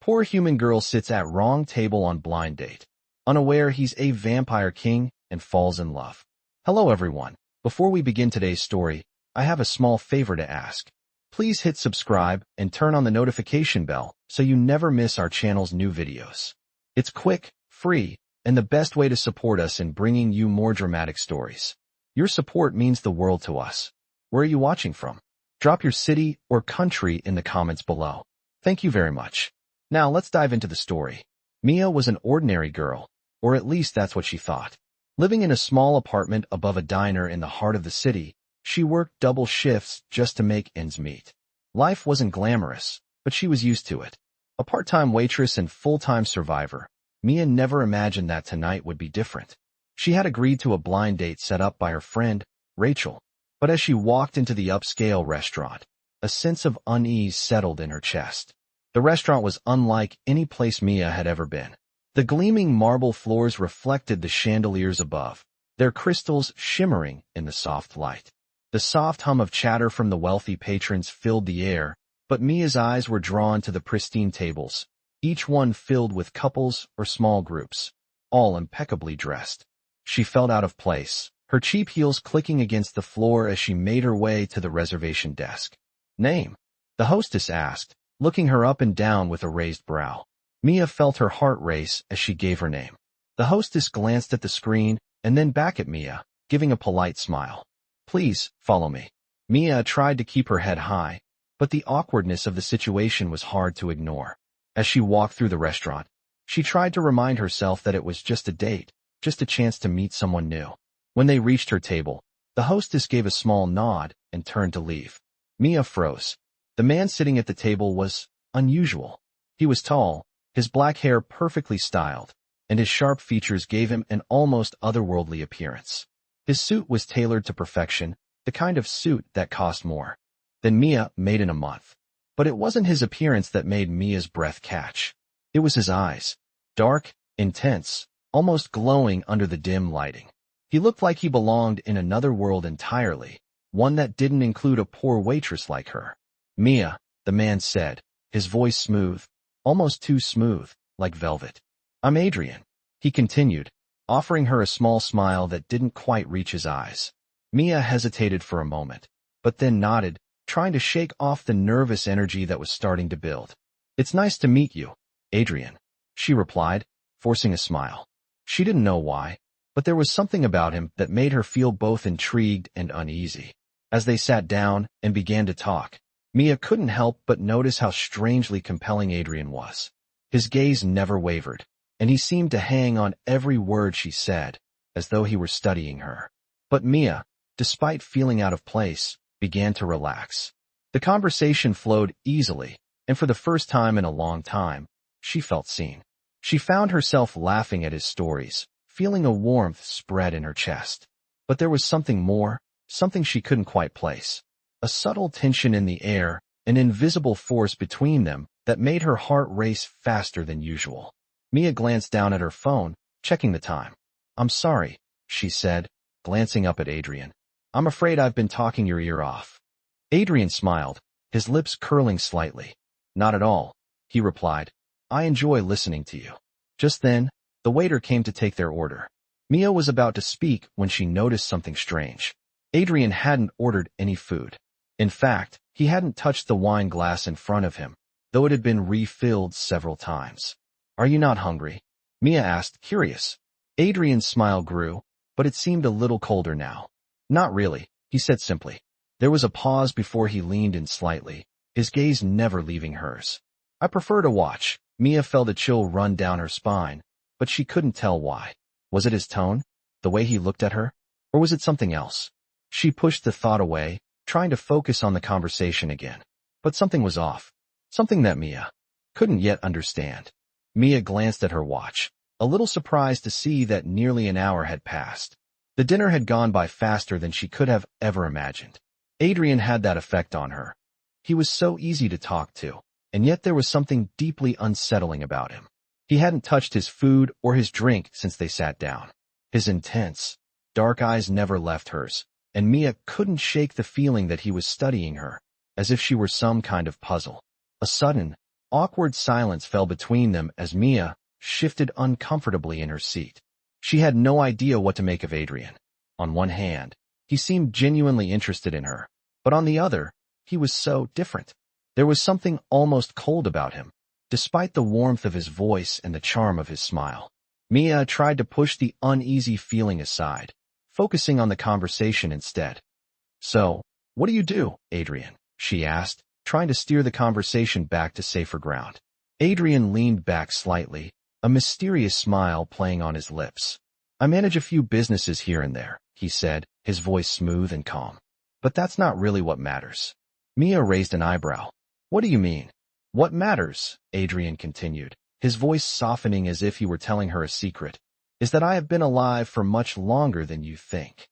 Poor human girl sits at wrong table on blind date, unaware he's a vampire king and falls in love. Hello everyone. Before we begin today's story, I have a small favor to ask. Please hit subscribe and turn on the notification bell so you never miss our channel's new videos. It's quick, free, and the best way to support us in bringing you more dramatic stories. Your support means the world to us. Where are you watching from? Drop your city or country in the comments below. Thank you very much. Now let's dive into the story. Mia was an ordinary girl, or at least that's what she thought. Living in a small apartment above a diner in the heart of the city, she worked double shifts just to make ends meet. Life wasn't glamorous, but she was used to it. A part-time waitress and full-time survivor, Mia never imagined that tonight would be different. She had agreed to a blind date set up by her friend, Rachel. But as she walked into the upscale restaurant, a sense of unease settled in her chest. The restaurant was unlike any place Mia had ever been. The gleaming marble floors reflected the chandeliers above, their crystals shimmering in the soft light. The soft hum of chatter from the wealthy patrons filled the air, but Mia's eyes were drawn to the pristine tables, each one filled with couples or small groups, all impeccably dressed. She felt out of place, her cheap heels clicking against the floor as she made her way to the reservation desk. "Name?" the hostess asked, looking her up and down with a raised brow. Mia felt her heart race as she gave her name. The hostess glanced at the screen and then back at Mia, giving a polite smile. "Please, follow me." Mia tried to keep her head high, but the awkwardness of the situation was hard to ignore. As she walked through the restaurant, she tried to remind herself that it was just a date, just a chance to meet someone new. When they reached her table, the hostess gave a small nod and turned to leave. Mia froze. The man sitting at the table was unusual. He was tall, his black hair perfectly styled, and his sharp features gave him an almost otherworldly appearance. His suit was tailored to perfection, the kind of suit that cost more than Mia made in a month. But it wasn't his appearance that made Mia's breath catch. It was his eyes. Dark, intense, almost glowing under the dim lighting. He looked like he belonged in another world entirely, one that didn't include a poor waitress like her. "Mia," the man said, his voice smooth, almost too smooth, like velvet. "I'm Adrian," he continued, offering her a small smile that didn't quite reach his eyes. Mia hesitated for a moment, but then nodded, trying to shake off the nervous energy that was starting to build. "It's nice to meet you, Adrian," she replied, forcing a smile. She didn't know why, but there was something about him that made her feel both intrigued and uneasy. As they sat down and began to talk, Mia couldn't help but notice how strangely compelling Adrian was. His gaze never wavered, and he seemed to hang on every word she said, as though he were studying her. But Mia, despite feeling out of place, began to relax. The conversation flowed easily, and for the first time in a long time, she felt seen. She found herself laughing at his stories, feeling a warmth spread in her chest. But there was something more, something she couldn't quite place. A subtle tension in the air, an invisible force between them that made her heart race faster than usual. Mia glanced down at her phone, checking the time. "I'm sorry," she said, glancing up at Adrian. "I'm afraid I've been talking your ear off." Adrian smiled, his lips curling slightly. "Not at all," he replied. "I enjoy listening to you." Just then, the waiter came to take their order. Mia was about to speak when she noticed something strange. Adrian hadn't ordered any food. In fact, he hadn't touched the wine glass in front of him, though it had been refilled several times. "Are you not hungry?" Mia asked, curious. Adrian's smile grew, but it seemed a little colder now. "Not really," he said simply. There was a pause before he leaned in slightly, his gaze never leaving hers. "I prefer to watch." Mia felt a chill run down her spine, but she couldn't tell why. Was it his tone, the way he looked at her, or was it something else? She pushed the thought away, trying to focus on the conversation again. But something was off, something that Mia couldn't yet understand. Mia glanced at her watch, a little surprised to see that nearly an hour had passed. The dinner had gone by faster than she could have ever imagined. Adrian had that effect on her. He was so easy to talk to, and yet there was something deeply unsettling about him. He hadn't touched his food or his drink since they sat down. His intense, dark eyes never left hers, and Mia couldn't shake the feeling that he was studying her, as if she were some kind of puzzle. A sudden, Awkward silence fell between them as Mia shifted uncomfortably in her seat. She had no idea what to make of Adrian. On one hand, he seemed genuinely interested in her, but on the other, he was so different. There was something almost cold about him, despite the warmth of his voice and the charm of his smile. Mia tried to push the uneasy feeling aside, focusing on the conversation instead. "So, what do you do, Adrian?" she asked, trying to steer the conversation back to safer ground. Adrian leaned back slightly, a mysterious smile playing on his lips. "I manage a few businesses here and there," he said, his voice smooth and calm. "But that's not really what matters." Mia raised an eyebrow. "What do you mean?" "What matters," Adrian continued, his voice softening as if he were telling her a secret, "is that I have been alive for much longer than you think."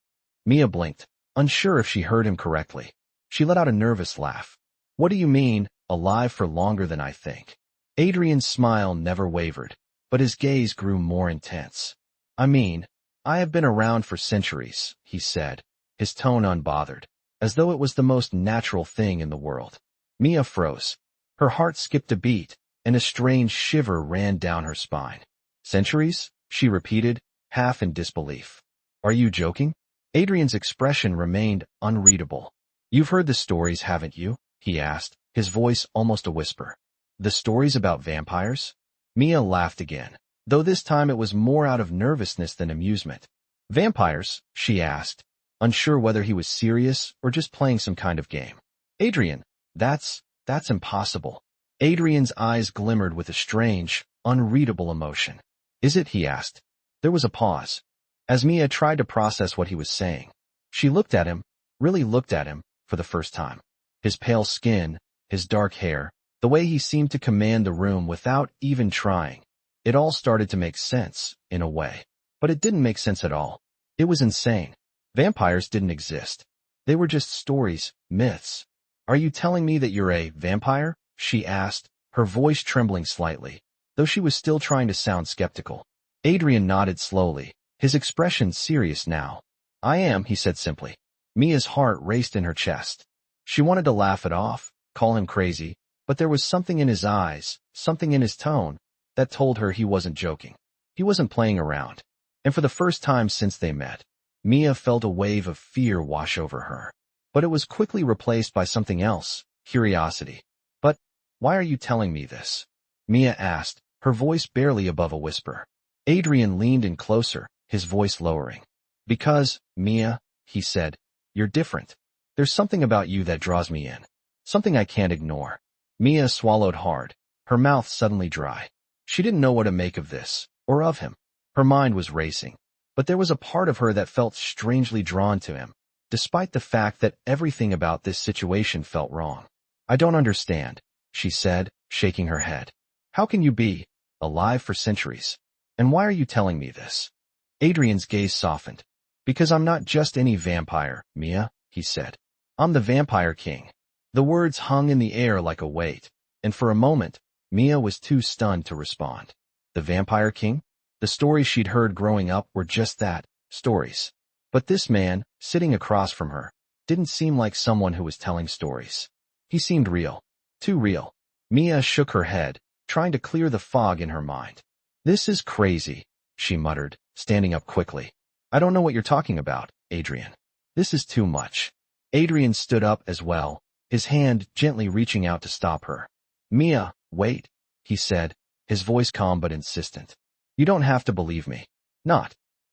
Mia blinked, unsure if she heard him correctly. She let out a nervous laugh. "What do you mean, alive for longer than I think?" Adrian's smile never wavered, but his gaze grew more intense. "I mean, I have been around for centuries," he said, his tone unbothered, as though it was the most natural thing in the world. Mia froze. Her heart skipped a beat, and a strange shiver ran down her spine. "Centuries?" she repeated, half in disbelief. "Are you joking?" Adrian's expression remained unreadable. "You've heard the stories, haven't you?" he asked, his voice almost a whisper. "The stories about vampires?" Mia laughed again, though this time it was more out of nervousness than amusement. "Vampires?" she asked, unsure whether he was serious or just playing some kind of game. "Adrian, that's impossible." Adrian's eyes glimmered with a strange, unreadable emotion. "Is it?" he asked. There was a pause. As Mia tried to process what he was saying, she looked at him, really looked at him, for the first time. His pale skin, his dark hair, the way he seemed to command the room without even trying. It all started to make sense, in a way. But it didn't make sense at all. It was insane. Vampires didn't exist. They were just stories, myths. "Are you telling me that you're a vampire?" she asked, her voice trembling slightly, though she was still trying to sound skeptical. Adrian nodded slowly, his expression serious now. "I am," he said simply. Mia's heart raced in her chest. She wanted to laugh it off, call him crazy, but there was something in his eyes, something in his tone, that told her he wasn't joking. He wasn't playing around. And for the first time since they met, Mia felt a wave of fear wash over her. But it was quickly replaced by something else, curiosity. "But why are you telling me this?" Mia asked, her voice barely above a whisper. Adrian leaned in closer, his voice lowering. "Because, Mia," he said, "you're different. There's something about you that draws me in. Something I can't ignore." Mia swallowed hard, her mouth suddenly dry. She didn't know what to make of this, or of him. Her mind was racing, but there was a part of her that felt strangely drawn to him, despite the fact that everything about this situation felt wrong. "I don't understand," she said, shaking her head. "How can you be alive for centuries? And why are you telling me this?" Adrian's gaze softened. "Because I'm not just any vampire, Mia," he said. "I'm the Vampire King." The words hung in the air like a weight, and for a moment, Mia was too stunned to respond. The Vampire King? The stories she'd heard growing up were just that, stories. But this man, sitting across from her, didn't seem like someone who was telling stories. He seemed real. Too real. Mia shook her head, trying to clear the fog in her mind. "This is crazy," she muttered, standing up quickly. "I don't know what you're talking about, Adrian. This is too much." Adrian stood up as well, his hand gently reaching out to stop her. "Mia, wait," he said, his voice calm but insistent. "You don't have to believe me. Not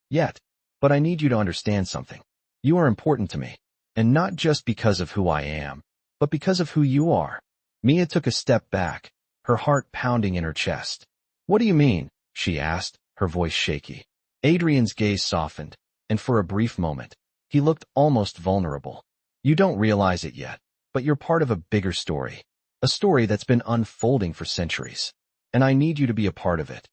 yet. But I need you to understand something. You are important to me. And not just because of who I am, but because of who you are." Mia took a step back, her heart pounding in her chest. "What do you mean?" she asked, her voice shaky. Adrian's gaze softened, and for a brief moment, he looked almost vulnerable. "You don't realize it yet, but you're part of a bigger story. A story that's been unfolding for centuries. And I need you to be a part of it."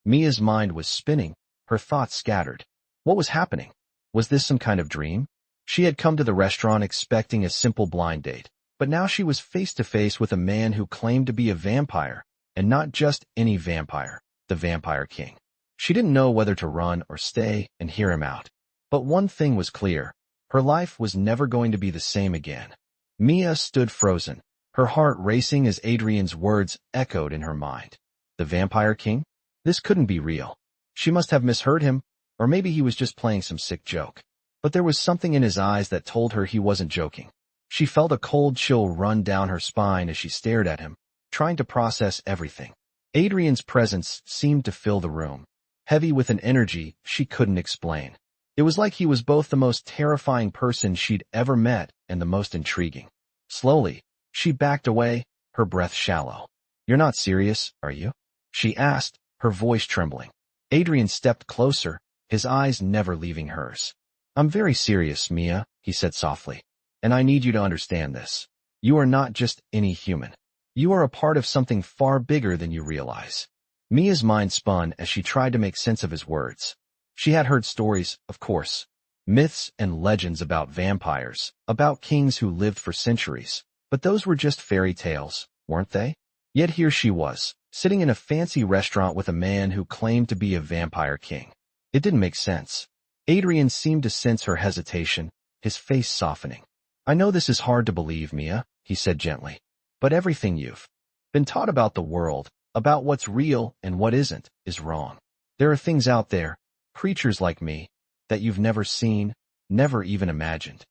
Mia's mind was spinning, her thoughts scattered. What was happening? Was this some kind of dream? She had come to the restaurant expecting a simple blind date, but now she was face to face with a man who claimed to be a vampire, and not just any vampire, the Vampire King. She didn't know whether to run or stay and hear him out. But one thing was clear. Her life was never going to be the same again. Mia stood frozen, her heart racing as Adrian's words echoed in her mind. The Vampire King? This couldn't be real. She must have misheard him, or maybe he was just playing some sick joke. But there was something in his eyes that told her he wasn't joking. She felt a cold chill run down her spine as she stared at him, trying to process everything. Adrian's presence seemed to fill the room, heavy with an energy she couldn't explain. It was like he was both the most terrifying person she'd ever met and the most intriguing. Slowly, she backed away, her breath shallow. "You're not serious, are you?" she asked, her voice trembling. Adrian stepped closer, his eyes never leaving hers. "I'm very serious, Mia," he said softly. "And I need you to understand this. You are not just any human. You are a part of something far bigger than you realize." Mia's mind spun as she tried to make sense of his words. She had heard stories, of course, myths and legends about vampires, about kings who lived for centuries, but those were just fairy tales, weren't they? Yet here she was, sitting in a fancy restaurant with a man who claimed to be a vampire king. It didn't make sense. Adrian seemed to sense her hesitation, his face softening. "I know this is hard to believe, Mia," he said gently, "but everything you've been taught about the world, about what's real and what isn't, is wrong. There are things out there, creatures like me, that you've never seen, never even imagined."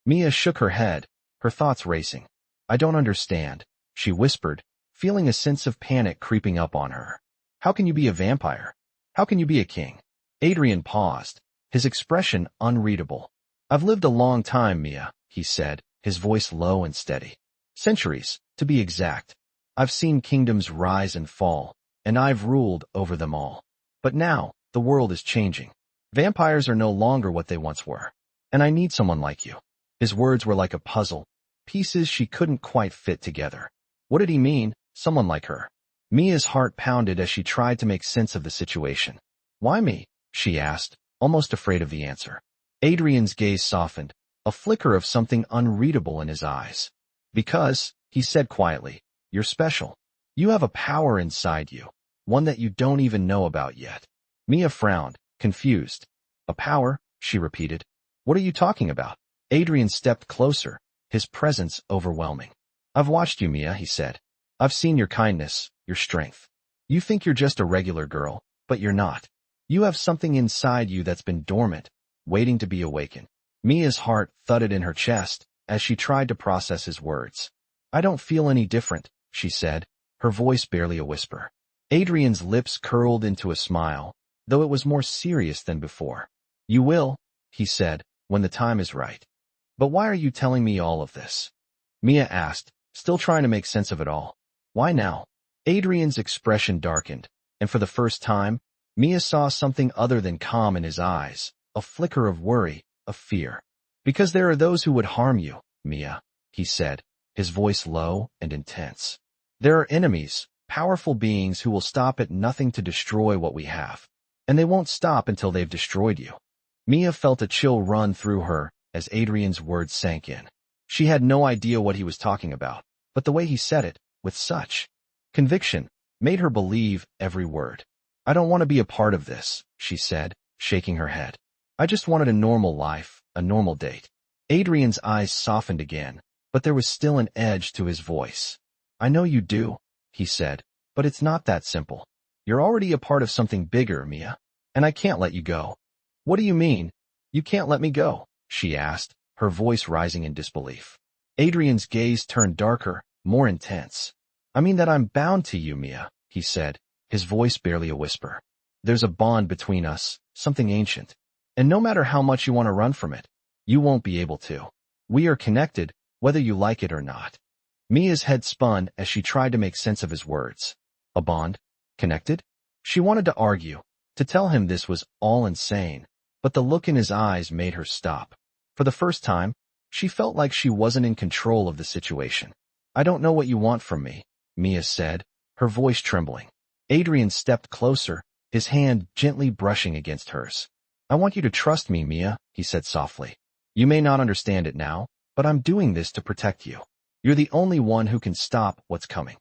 Mia shook her head, her thoughts racing. "I don't understand," she whispered, feeling a sense of panic creeping up on her. "How can you be a vampire? How can you be a king?" Adrian paused, his expression unreadable. "I've lived a long time, Mia," he said, his voice low and steady. "Centuries, to be exact. I've seen kingdoms rise and fall, and I've ruled over them all. But now, the world is changing. Vampires are no longer what they once were. And I need someone like you." His words were like a puzzle, pieces she couldn't quite fit together. What did he mean, someone like her? Mia's heart pounded as she tried to make sense of the situation. "Why me?" she asked, almost afraid of the answer. Adrian's gaze softened, a flicker of something unreadable in his eyes. "Because," he said quietly, "you're special. You have a power inside you, one that you don't even know about yet." Mia frowned, confused. "A power?" she repeated. "What are you talking about?" Adrian stepped closer, his presence overwhelming. "I've watched you, Mia," he said. "I've seen your kindness, your strength. You think you're just a regular girl, but you're not. You have something inside you that's been dormant, waiting to be awakened." Mia's heart thudded in her chest as she tried to process his words. "I don't feel any different," she said, her voice barely a whisper. Adrian's lips curled into a smile, though it was more serious than before. "You will," he said, "when the time is right." "But why are you telling me all of this?" Mia asked, still trying to make sense of it all. "Why now?" Adrian's expression darkened, and for the first time, Mia saw something other than calm in his eyes, a flicker of worry, of fear. "Because there are those who would harm you, Mia," he said, his voice low and intense. "There are enemies, powerful beings who will stop at nothing to destroy what we have. And they won't stop until they've destroyed you." Mia felt a chill run through her as Adrian's words sank in. She had no idea what he was talking about, but the way he said it, with such conviction, made her believe every word. "I don't want to be a part of this," she said, shaking her head. "I just wanted a normal life, a normal date." Adrian's eyes softened again, but there was still an edge to his voice. "I know you do," he said, "but it's not that simple. You're already a part of something bigger, Mia, and I can't let you go." "What do you mean, you can't let me go?" she asked, her voice rising in disbelief. Adrian's gaze turned darker, more intense. "I mean that I'm bound to you, Mia," he said, his voice barely a whisper. "There's a bond between us, something ancient. And no matter how much you want to run from it, you won't be able to. We are connected, whether you like it or not." Mia's head spun as she tried to make sense of his words. A bond? Connected? She wanted to argue, to tell him this was all insane, but the look in his eyes made her stop. For the first time, she felt like she wasn't in control of the situation. "I don't know what you want from me," Mia said, her voice trembling. Adrian stepped closer, his hand gently brushing against hers. "I want you to trust me, Mia," he said softly. "You may not understand it now, but I'm doing this to protect you. You're the only one who can stop what's coming."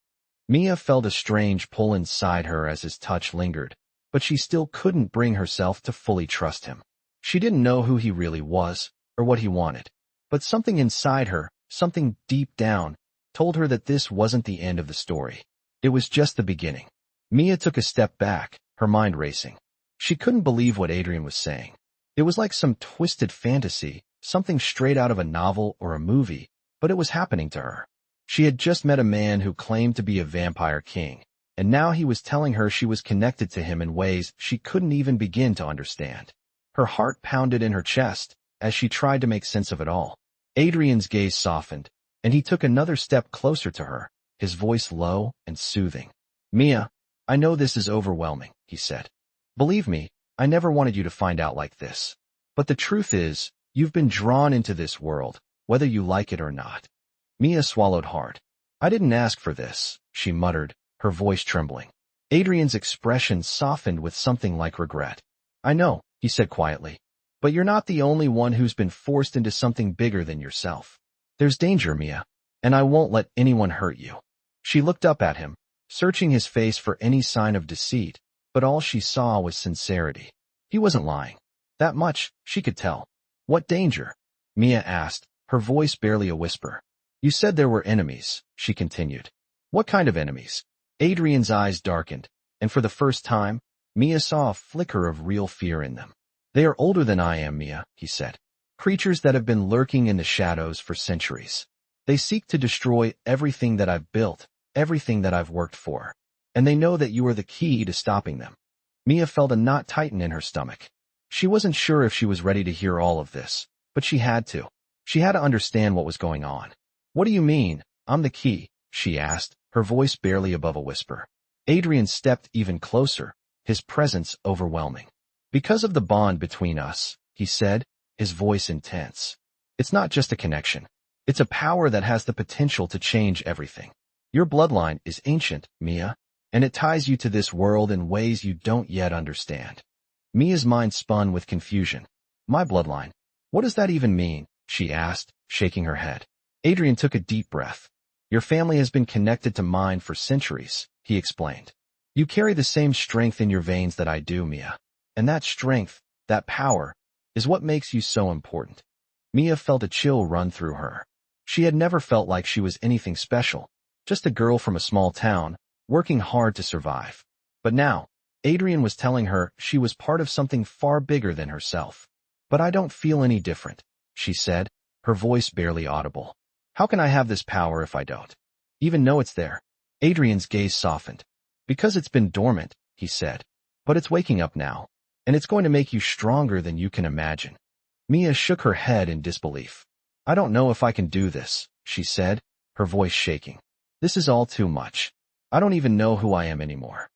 Mia felt a strange pull inside her as his touch lingered, but she still couldn't bring herself to fully trust him. She didn't know who he really was, or what he wanted. But something inside her, something deep down, told her that this wasn't the end of the story. It was just the beginning. Mia took a step back, her mind racing. She couldn't believe what Adrian was saying. It was like some twisted fantasy, something straight out of a novel or a movie, but it was happening to her. She had just met a man who claimed to be a vampire king, and now he was telling her she was connected to him in ways she couldn't even begin to understand. Her heart pounded in her chest as she tried to make sense of it all. Adrian's gaze softened, and he took another step closer to her, his voice low and soothing. "Mia, I know this is overwhelming," he said. "Believe me, I never wanted you to find out like this. But the truth is, you've been drawn into this world, whether you like it or not." Mia swallowed hard. "I didn't ask for this," she muttered, her voice trembling. Adrian's expression softened with something like regret. "I know," he said quietly. "But you're not the only one who's been forced into something bigger than yourself. There's danger, Mia, and I won't let anyone hurt you." She looked up at him, searching his face for any sign of deceit, but all she saw was sincerity. He wasn't lying. That much, she could tell. "What danger?" Mia asked, her voice barely a whisper. "You said there were enemies," she continued. "What kind of enemies?" Adrian's eyes darkened, and for the first time, Mia saw a flicker of real fear in them. "They are older than I am, Mia," he said. "Creatures that have been lurking in the shadows for centuries. They seek to destroy everything that I've built, everything that I've worked for. And they know that you are the key to stopping them." Mia felt a knot tighten in her stomach. She wasn't sure if she was ready to hear all of this, but she had to. She had to understand what was going on. "What do you mean, I'm the key?" she asked, her voice barely above a whisper. Adrian stepped even closer, his presence overwhelming. "Because of the bond between us," he said, his voice intense. "It's not just a connection. It's a power that has the potential to change everything. Your bloodline is ancient, Mia, and it ties you to this world in ways you don't yet understand." Mia's mind spun with confusion. "My bloodline? What does that even mean?" she asked, shaking her head. Adrian took a deep breath. "Your family has been connected to mine for centuries," he explained. "You carry the same strength in your veins that I do, Mia. And that strength, that power, is what makes you so important." Mia felt a chill run through her. She had never felt like she was anything special, just a girl from a small town, working hard to survive. But now, Adrian was telling her she was part of something far bigger than herself. "But I don't feel any different," she said, her voice barely audible. "How can I have this power if I don't even know it's there?" Adrian's gaze softened. "Because it's been dormant," he said. "But it's waking up now, and it's going to make you stronger than you can imagine." Mia shook her head in disbelief. "I don't know if I can do this," she said, her voice shaking. "This is all too much. I don't even know who I am anymore."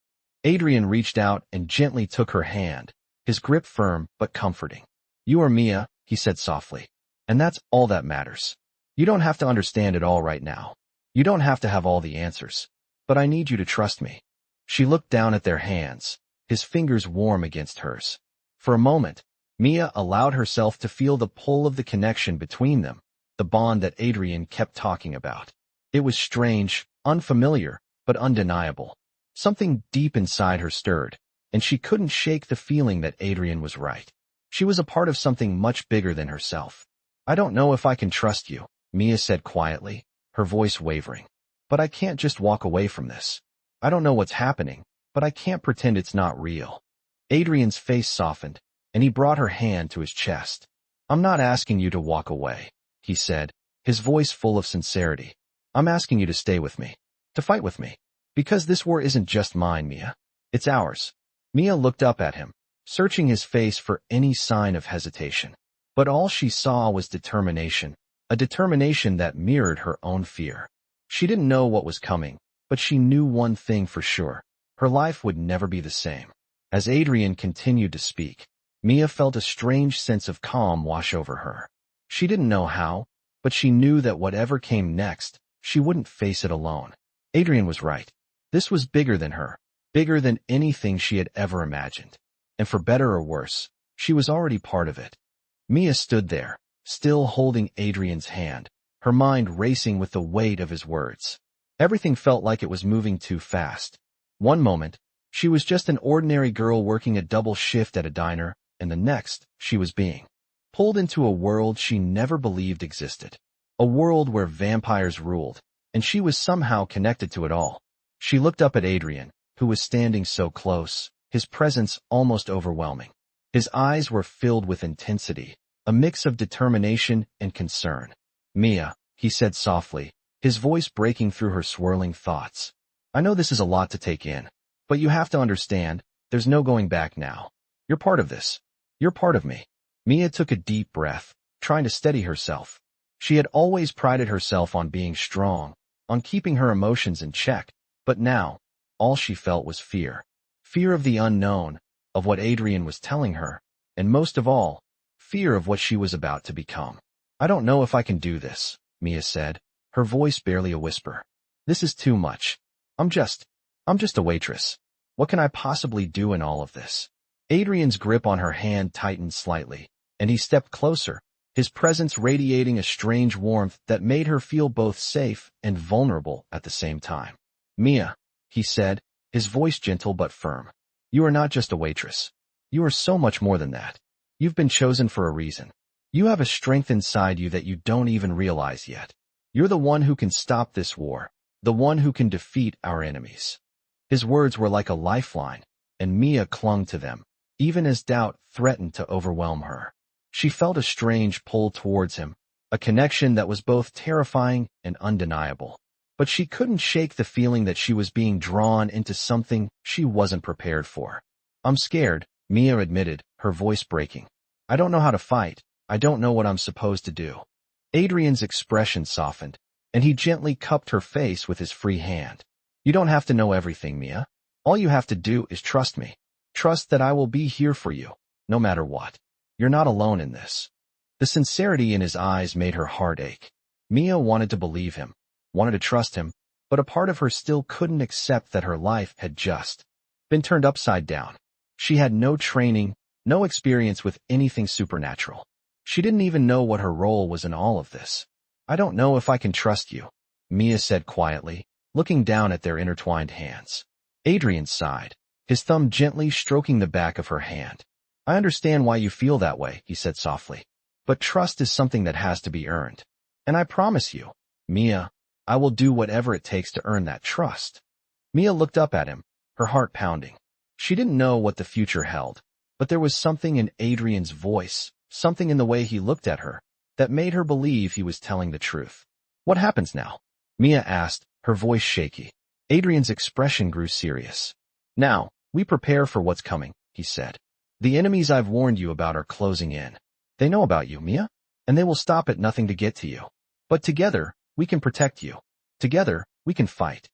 Adrian reached out and gently took her hand, his grip firm but comforting. "You are Mia," he said softly, "and that's all that matters. You don't have to understand it all right now. You don't have to have all the answers. But I need you to trust me." She looked down at their hands, his fingers warm against hers. For a moment, Mia allowed herself to feel the pull of the connection between them, the bond that Adrian kept talking about. It was strange, unfamiliar, but undeniable. Something deep inside her stirred, and she couldn't shake the feeling that Adrian was right. She was a part of something much bigger than herself. "I don't know if I can trust you," Mia said quietly, her voice wavering. "But I can't just walk away from this. I don't know what's happening, but I can't pretend it's not real." Adrian's face softened, and he brought her hand to his chest. "I'm not asking you to walk away," he said, his voice full of sincerity. "I'm asking you to stay with me, to fight with me. Because this war isn't just mine, Mia. It's ours." Mia looked up at him, searching his face for any sign of hesitation. But all she saw was determination, a determination that mirrored her own fear. She didn't know what was coming, but she knew one thing for sure. Her life would never be the same. As Adrian continued to speak, Mia felt a strange sense of calm wash over her. She didn't know how, but she knew that whatever came next, she wouldn't face it alone. Adrian was right. This was bigger than her, bigger than anything she had ever imagined. And for better or worse, she was already part of it. Mia stood there, still holding Adrian's hand, her mind racing with the weight of his words. Everything felt like it was moving too fast. One moment, she was just an ordinary girl working a double shift at a diner, and the next, she was being pulled into a world she never believed existed. A world where vampires ruled, and she was somehow connected to it all. She looked up at Adrian, who was standing so close, his presence almost overwhelming. His eyes were filled with intensity, a mix of determination and concern. "Mia," he said softly, his voice breaking through her swirling thoughts. "I know this is a lot to take in, but you have to understand, there's no going back now. You're part of this. You're part of me." Mia took a deep breath, trying to steady herself. She had always prided herself on being strong, on keeping her emotions in check, but now, all she felt was fear. Fear of the unknown, of what Adrian was telling her, and most of all, fear of what she was about to become. "I don't know if I can do this," Mia said, her voice barely a whisper. "This is too much. I'm just a waitress. What can I possibly do in all of this?" Adrian's grip on her hand tightened slightly, and he stepped closer, his presence radiating a strange warmth that made her feel both safe and vulnerable at the same time. "Mia," he said, his voice gentle but firm. "You are not just a waitress. You are so much more than that. You've been chosen for a reason. You have a strength inside you that you don't even realize yet. You're the one who can stop this war, the one who can defeat our enemies." His words were like a lifeline, and Mia clung to them, even as doubt threatened to overwhelm her. She felt a strange pull towards him, a connection that was both terrifying and undeniable. But she couldn't shake the feeling that she was being drawn into something she wasn't prepared for. "I'm scared," Mia admitted, her voice breaking. "I don't know how to fight. I don't know what I'm supposed to do." Adrian's expression softened, and he gently cupped her face with his free hand. "You don't have to know everything, Mia. All you have to do is trust me. Trust that I will be here for you, no matter what. You're not alone in this." The sincerity in his eyes made her heart ache. Mia wanted to believe him, wanted to trust him, but a part of her still couldn't accept that her life had just been turned upside down. She had no training, no experience with anything supernatural. She didn't even know what her role was in all of this. "I don't know if I can trust you," Mia said quietly, looking down at their intertwined hands. Adrian sighed, his thumb gently stroking the back of her hand. "I understand why you feel that way," he said softly. "But trust is something that has to be earned. And I promise you, Mia, I will do whatever it takes to earn that trust." Mia looked up at him, her heart pounding. She didn't know what the future held, but there was something in Adrian's voice, something in the way he looked at her, that made her believe he was telling the truth. "What happens now?" Mia asked, her voice shaky. Adrian's expression grew serious. "Now, we prepare for what's coming," he said. "The enemies I've warned you about are closing in. They know about you, Mia, and they will stop at nothing to get to you. But together, we can protect you. Together, we can fight."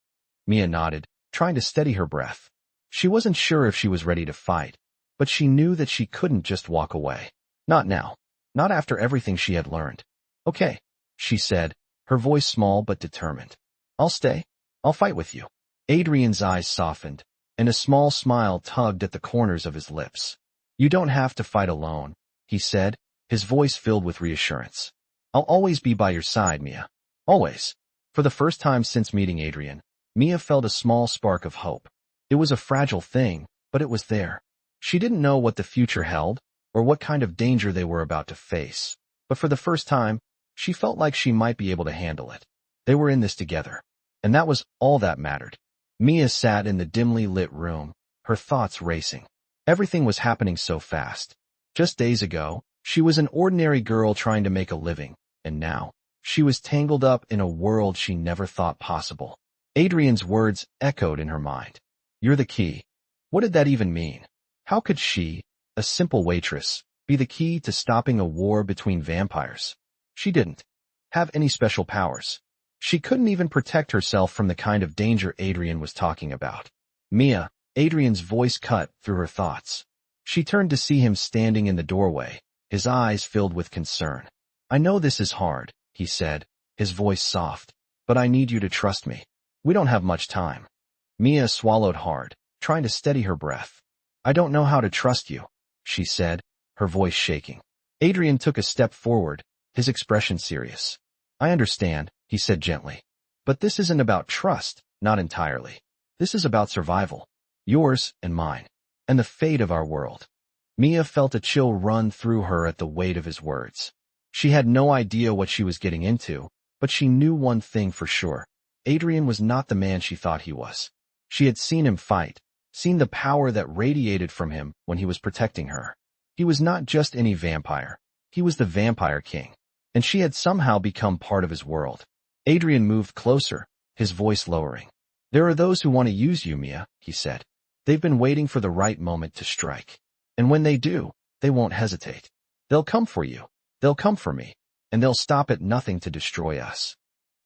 Mia nodded, trying to steady her breath. She wasn't sure if she was ready to fight, but she knew that she couldn't just walk away. Not now. Not after everything she had learned. "Okay," she said, her voice small but determined. "I'll stay. I'll fight with you." Adrian's eyes softened, and a small smile tugged at the corners of his lips. "You don't have to fight alone," he said, his voice filled with reassurance. "I'll always be by your side, Mia. Always." For the first time since meeting Adrian, Mia felt a small spark of hope. It was a fragile thing, but it was there. She didn't know what the future held, or what kind of danger they were about to face, but for the first time, she felt like she might be able to handle it. They were in this together, and that was all that mattered. Mia sat in the dimly lit room, her thoughts racing. Everything was happening so fast. Just days ago, she was an ordinary girl trying to make a living, and now, she was tangled up in a world she never thought possible. Adrian's words echoed in her mind. "You're the key." What did that even mean? How could she, a simple waitress, be the key to stopping a war between vampires? She didn't have any special powers. She couldn't even protect herself from the kind of danger Adrian was talking about. "Mia," Adrian's voice cut through her thoughts. She turned to see him standing in the doorway, his eyes filled with concern. "I know this is hard," he said, his voice soft, "but I need you to trust me. We don't have much time." Mia swallowed hard, trying to steady her breath. "I don't know how to trust you," she said, her voice shaking. Adrian took a step forward, his expression serious. "I understand," he said gently. "But this isn't about trust, not entirely. This is about survival. Yours and mine. And the fate of our world." Mia felt a chill run through her at the weight of his words. She had no idea what she was getting into, but she knew one thing for sure. Adrian was not the man she thought he was. She had seen him fight, seen the power that radiated from him when he was protecting her. He was not just any vampire. He was the Vampire King, and she had somehow become part of his world. Adrian moved closer, his voice lowering. "There are those who want to use you, Mia," he said. "They've been waiting for the right moment to strike. And when they do, they won't hesitate. They'll come for you. They'll come for me. And they'll stop at nothing to destroy us."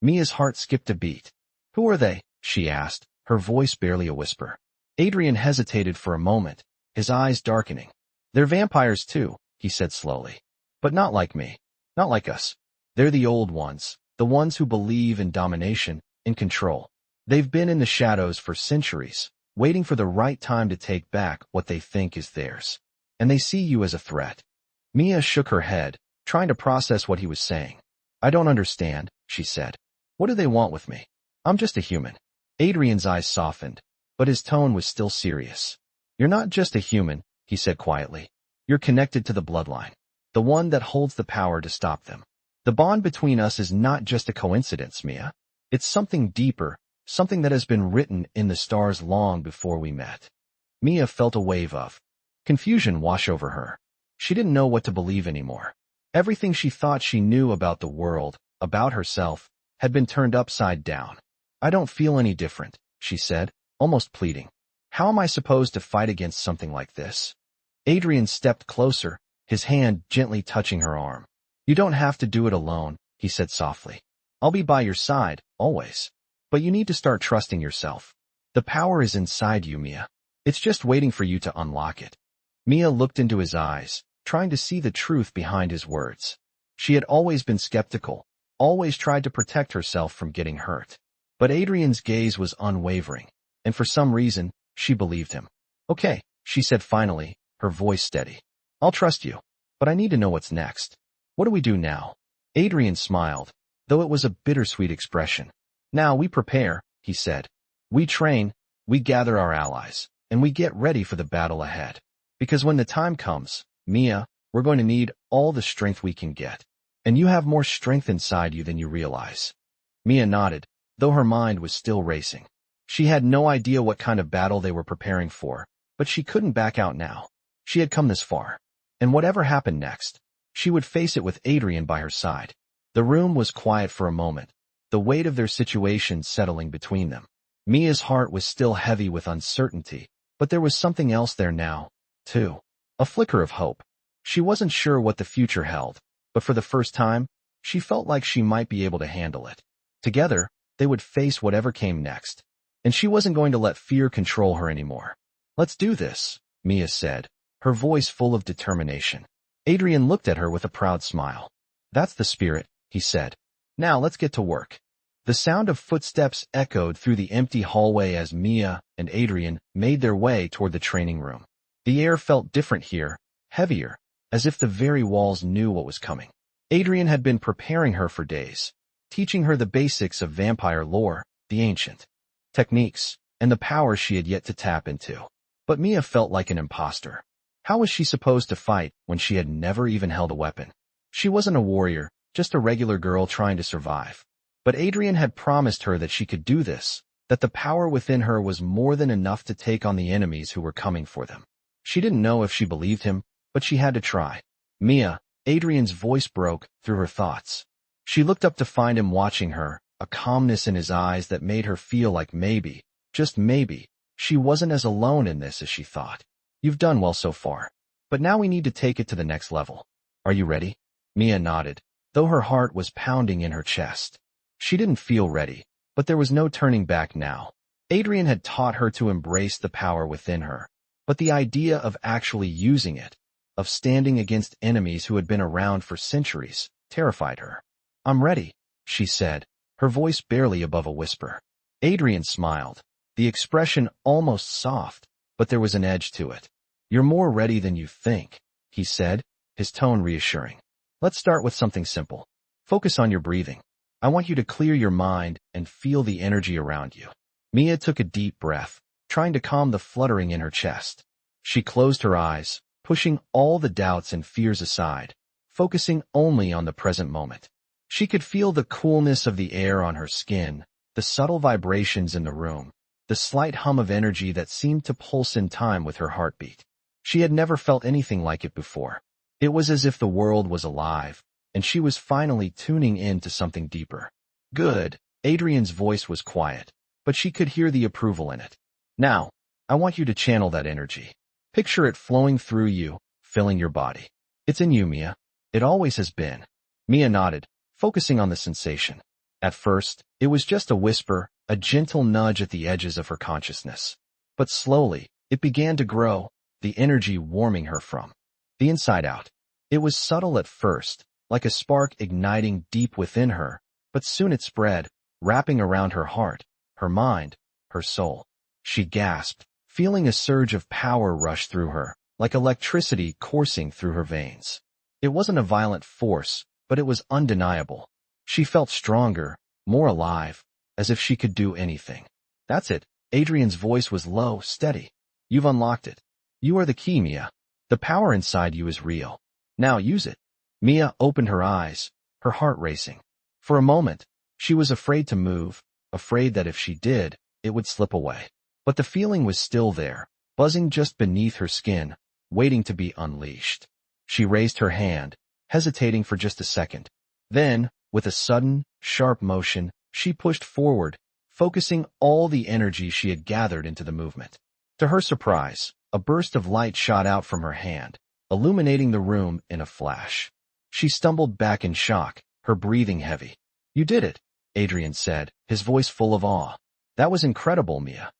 Mia's heart skipped a beat. "Who are they?" she asked, her voice barely a whisper. Adrian hesitated for a moment, his eyes darkening. "They're vampires too," he said slowly. "But not like me. Not like us. They're the old ones, the ones who believe in domination, in control. They've been in the shadows for centuries, waiting for the right time to take back what they think is theirs. And they see you as a threat." Mia shook her head, trying to process what he was saying. "I don't understand," she said. "What do they want with me? I'm just a human." Adrian's eyes softened, but his tone was still serious. "You're not just a human," he said quietly. "You're connected to the bloodline, the one that holds the power to stop them. The bond between us is not just a coincidence, Mia. It's something deeper, something that has been written in the stars long before we met." Mia felt a wave of confusion wash over her. She didn't know what to believe anymore. Everything she thought she knew about the world, about herself, had been turned upside down. "I don't feel any different," she said, almost pleading. "How am I supposed to fight against something like this?" Adrian stepped closer, his hand gently touching her arm. "You don't have to do it alone," he said softly. "I'll be by your side, always. But you need to start trusting yourself. The power is inside you, Mia. It's just waiting for you to unlock it." Mia looked into his eyes, trying to see the truth behind his words. She had always been skeptical, always tried to protect herself from getting hurt. But Adrian's gaze was unwavering, and for some reason, she believed him. "Okay," she said finally, her voice steady. "I'll trust you, but I need to know what's next. What do we do now?" Adrian smiled, though it was a bittersweet expression. "Now we prepare," he said. "We train, we gather our allies, and we get ready for the battle ahead. Because when the time comes, Mia, we're going to need all the strength we can get. And you have more strength inside you than you realize." Mia nodded, though her mind was still racing. She had no idea what kind of battle they were preparing for, but she couldn't back out now. She had come this far. And whatever happened next, she would face it with Adrian by her side. The room was quiet for a moment, the weight of their situation settling between them. Mia's heart was still heavy with uncertainty, but there was something else there now, too. A flicker of hope. She wasn't sure what the future held, but for the first time, she felt like she might be able to handle it. Together, they would face whatever came next. And she wasn't going to let fear control her anymore. "Let's do this," Mia said, her voice full of determination. Adrian looked at her with a proud smile. "That's the spirit," he said. "Now let's get to work." The sound of footsteps echoed through the empty hallway as Mia and Adrian made their way toward the training room. The air felt different here, heavier, as if the very walls knew what was coming. Adrian had been preparing her for days, teaching her the basics of vampire lore, the ancient techniques, and the power she had yet to tap into. But Mia felt like an imposter. How was she supposed to fight when she had never even held a weapon? She wasn't a warrior, just a regular girl trying to survive. But Adrian had promised her that she could do this, that the power within her was more than enough to take on the enemies who were coming for them. She didn't know if she believed him, but she had to try. "Mia," Adrian's voice broke through her thoughts. She looked up to find him watching her, a calmness in his eyes that made her feel like maybe, just maybe, she wasn't as alone in this as she thought. "You've done well so far. But now we need to take it to the next level. Are you ready?" Mia nodded, though her heart was pounding in her chest. She didn't feel ready, but there was no turning back now. Adrian had taught her to embrace the power within her, but the idea of actually using it, of standing against enemies who had been around for centuries, terrified her. "I'm ready," she said, her voice barely above a whisper. Adrian smiled, the expression almost soft, but there was an edge to it. "You're more ready than you think," he said, his tone reassuring. "Let's start with something simple. Focus on your breathing. I want you to clear your mind and feel the energy around you." Mia took a deep breath, trying to calm the fluttering in her chest. She closed her eyes, pushing all the doubts and fears aside, focusing only on the present moment. She could feel the coolness of the air on her skin, the subtle vibrations in the room, the slight hum of energy that seemed to pulse in time with her heartbeat. She had never felt anything like it before. It was as if the world was alive, and she was finally tuning in to something deeper. Good. Adrian's voice was quiet, but she could hear the approval in it. Now, I want you to channel that energy. Picture it flowing through you, filling your body. It's in you, Mia. It always has been. Mia nodded, focusing on the sensation. At first, it was just a whisper, a gentle nudge at the edges of her consciousness. But slowly, it began to grow, the energy warming her from the inside out. It was subtle at first, like a spark igniting deep within her, but soon it spread, wrapping around her heart, her mind, her soul. She gasped, feeling a surge of power rush through her, like electricity coursing through her veins. It wasn't a violent force, but it was undeniable. She felt stronger, more alive, as if she could do anything. That's it. Adrian's voice was low, steady. You've unlocked it. You are the key, Mia. The power inside you is real. Now use it. Mia opened her eyes, her heart racing. For a moment, she was afraid to move, afraid that if she did, it would slip away. But the feeling was still there, buzzing just beneath her skin, waiting to be unleashed. She raised her hand, hesitating for just a second. Then, with a sudden, sharp motion, she pushed forward, focusing all the energy she had gathered into the movement. To her surprise, a burst of light shot out from her hand, illuminating the room in a flash. She stumbled back in shock, her breathing heavy. You did it, Adrian said, his voice full of awe. That was incredible, Mia.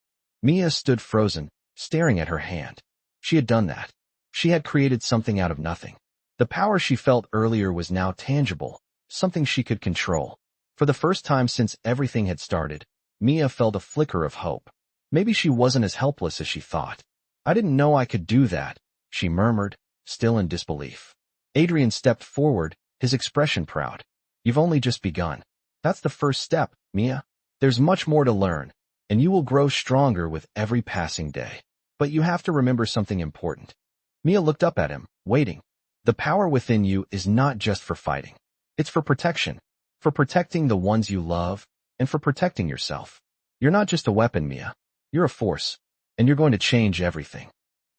Mia stood frozen, staring at her hand. She had done that. She had created something out of nothing. The power she felt earlier was now tangible, something she could control. For the first time since everything had started, Mia felt a flicker of hope. Maybe she wasn't as helpless as she thought. I didn't know I could do that, she murmured, still in disbelief. Adrian stepped forward, his expression proud. You've only just begun. That's the first step, Mia. There's much more to learn, and you will grow stronger with every passing day. But you have to remember something important. Mia looked up at him, waiting. The power within you is not just for fighting. It's for protection, for protecting the ones you love, and for protecting yourself. You're not just a weapon, Mia. You're a force, and you're going to change everything.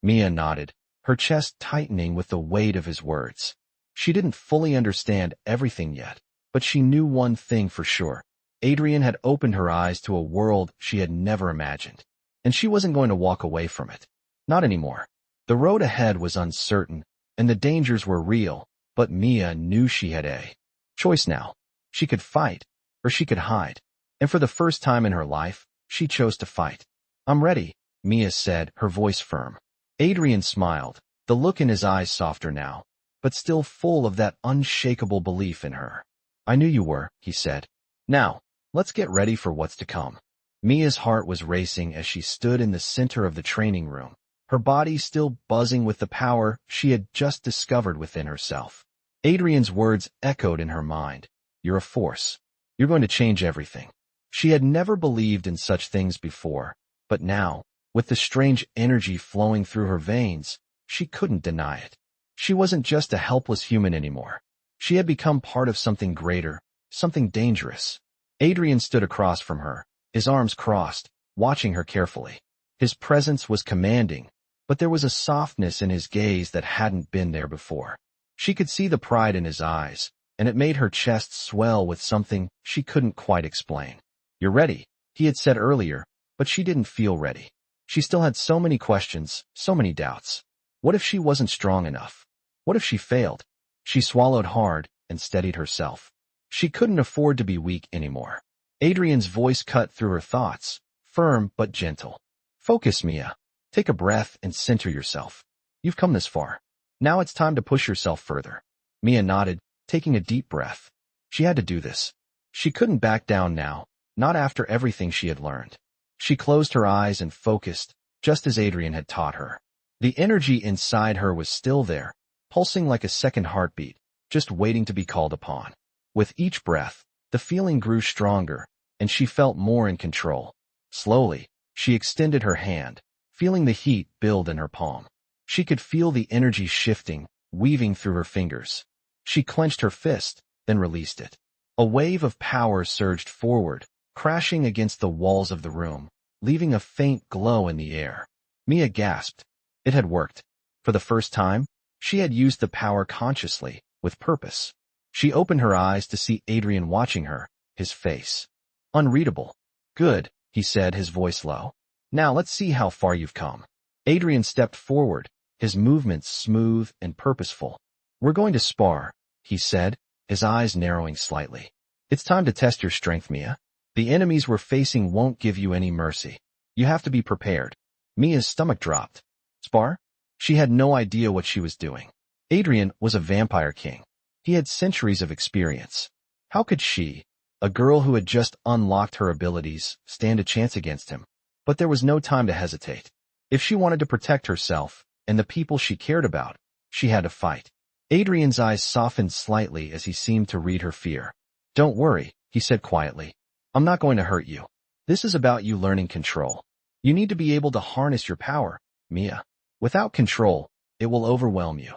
Mia nodded, her chest tightening with the weight of his words. She didn't fully understand everything yet, but she knew one thing for sure. Adrian had opened her eyes to a world she had never imagined, and she wasn't going to walk away from it. Not anymore. The road ahead was uncertain, and the dangers were real, but Mia knew she had a choice now. She could fight, or she could hide. And for the first time in her life, she chose to fight. I'm ready, Mia said, her voice firm. Adrian smiled, the look in his eyes softer now, but still full of that unshakable belief in her. I knew you were, he said. Now, let's get ready for what's to come. Mia's heart was racing as she stood in the center of the training room, her body still buzzing with the power she had just discovered within herself. Adrian's words echoed in her mind. You're a force. You're going to change everything. She had never believed in such things before, but now, with the strange energy flowing through her veins, she couldn't deny it. She wasn't just a helpless human anymore. She had become part of something greater, something dangerous. Adrian stood across from her, his arms crossed, watching her carefully. His presence was commanding, but there was a softness in his gaze that hadn't been there before. She could see the pride in his eyes, and it made her chest swell with something she couldn't quite explain. You're ready, he had said earlier, but she didn't feel ready. She still had so many questions, so many doubts. What if she wasn't strong enough? What if she failed? She swallowed hard and steadied herself. She couldn't afford to be weak anymore. Adrian's voice cut through her thoughts, firm but gentle. Focus, Mia. Take a breath and center yourself. You've come this far. Now it's time to push yourself further. Mia nodded, taking a deep breath. She had to do this. She couldn't back down now, not after everything she had learned. She closed her eyes and focused, just as Adrian had taught her. The energy inside her was still there, pulsing like a second heartbeat, just waiting to be called upon. With each breath, the feeling grew stronger, and she felt more in control. Slowly, she extended her hand, feeling the heat build in her palm. She could feel the energy shifting, weaving through her fingers. She clenched her fist, then released it. A wave of power surged forward, crashing against the walls of the room, leaving a faint glow in the air. Mia gasped. It had worked. For the first time, she had used the power consciously, with purpose. She opened her eyes to see Adrian watching her, his face unreadable. Good, he said, his voice low. Now let's see how far you've come. Adrian stepped forward, his movements smooth and purposeful. We're going to spar, he said, his eyes narrowing slightly. It's time to test your strength, Mia. The enemies we're facing won't give you any mercy. You have to be prepared. Mia's stomach dropped. Spar? She had no idea what she was doing. Adrian was a vampire king. He had centuries of experience. How could she, a girl who had just unlocked her abilities, stand a chance against him? But there was no time to hesitate. If she wanted to protect herself and the people she cared about, she had to fight. Adrian's eyes softened slightly as he seemed to read her fear. Don't worry, he said quietly. I'm not going to hurt you. This is about you learning control. You need to be able to harness your power, Mia. Without control, it will overwhelm you.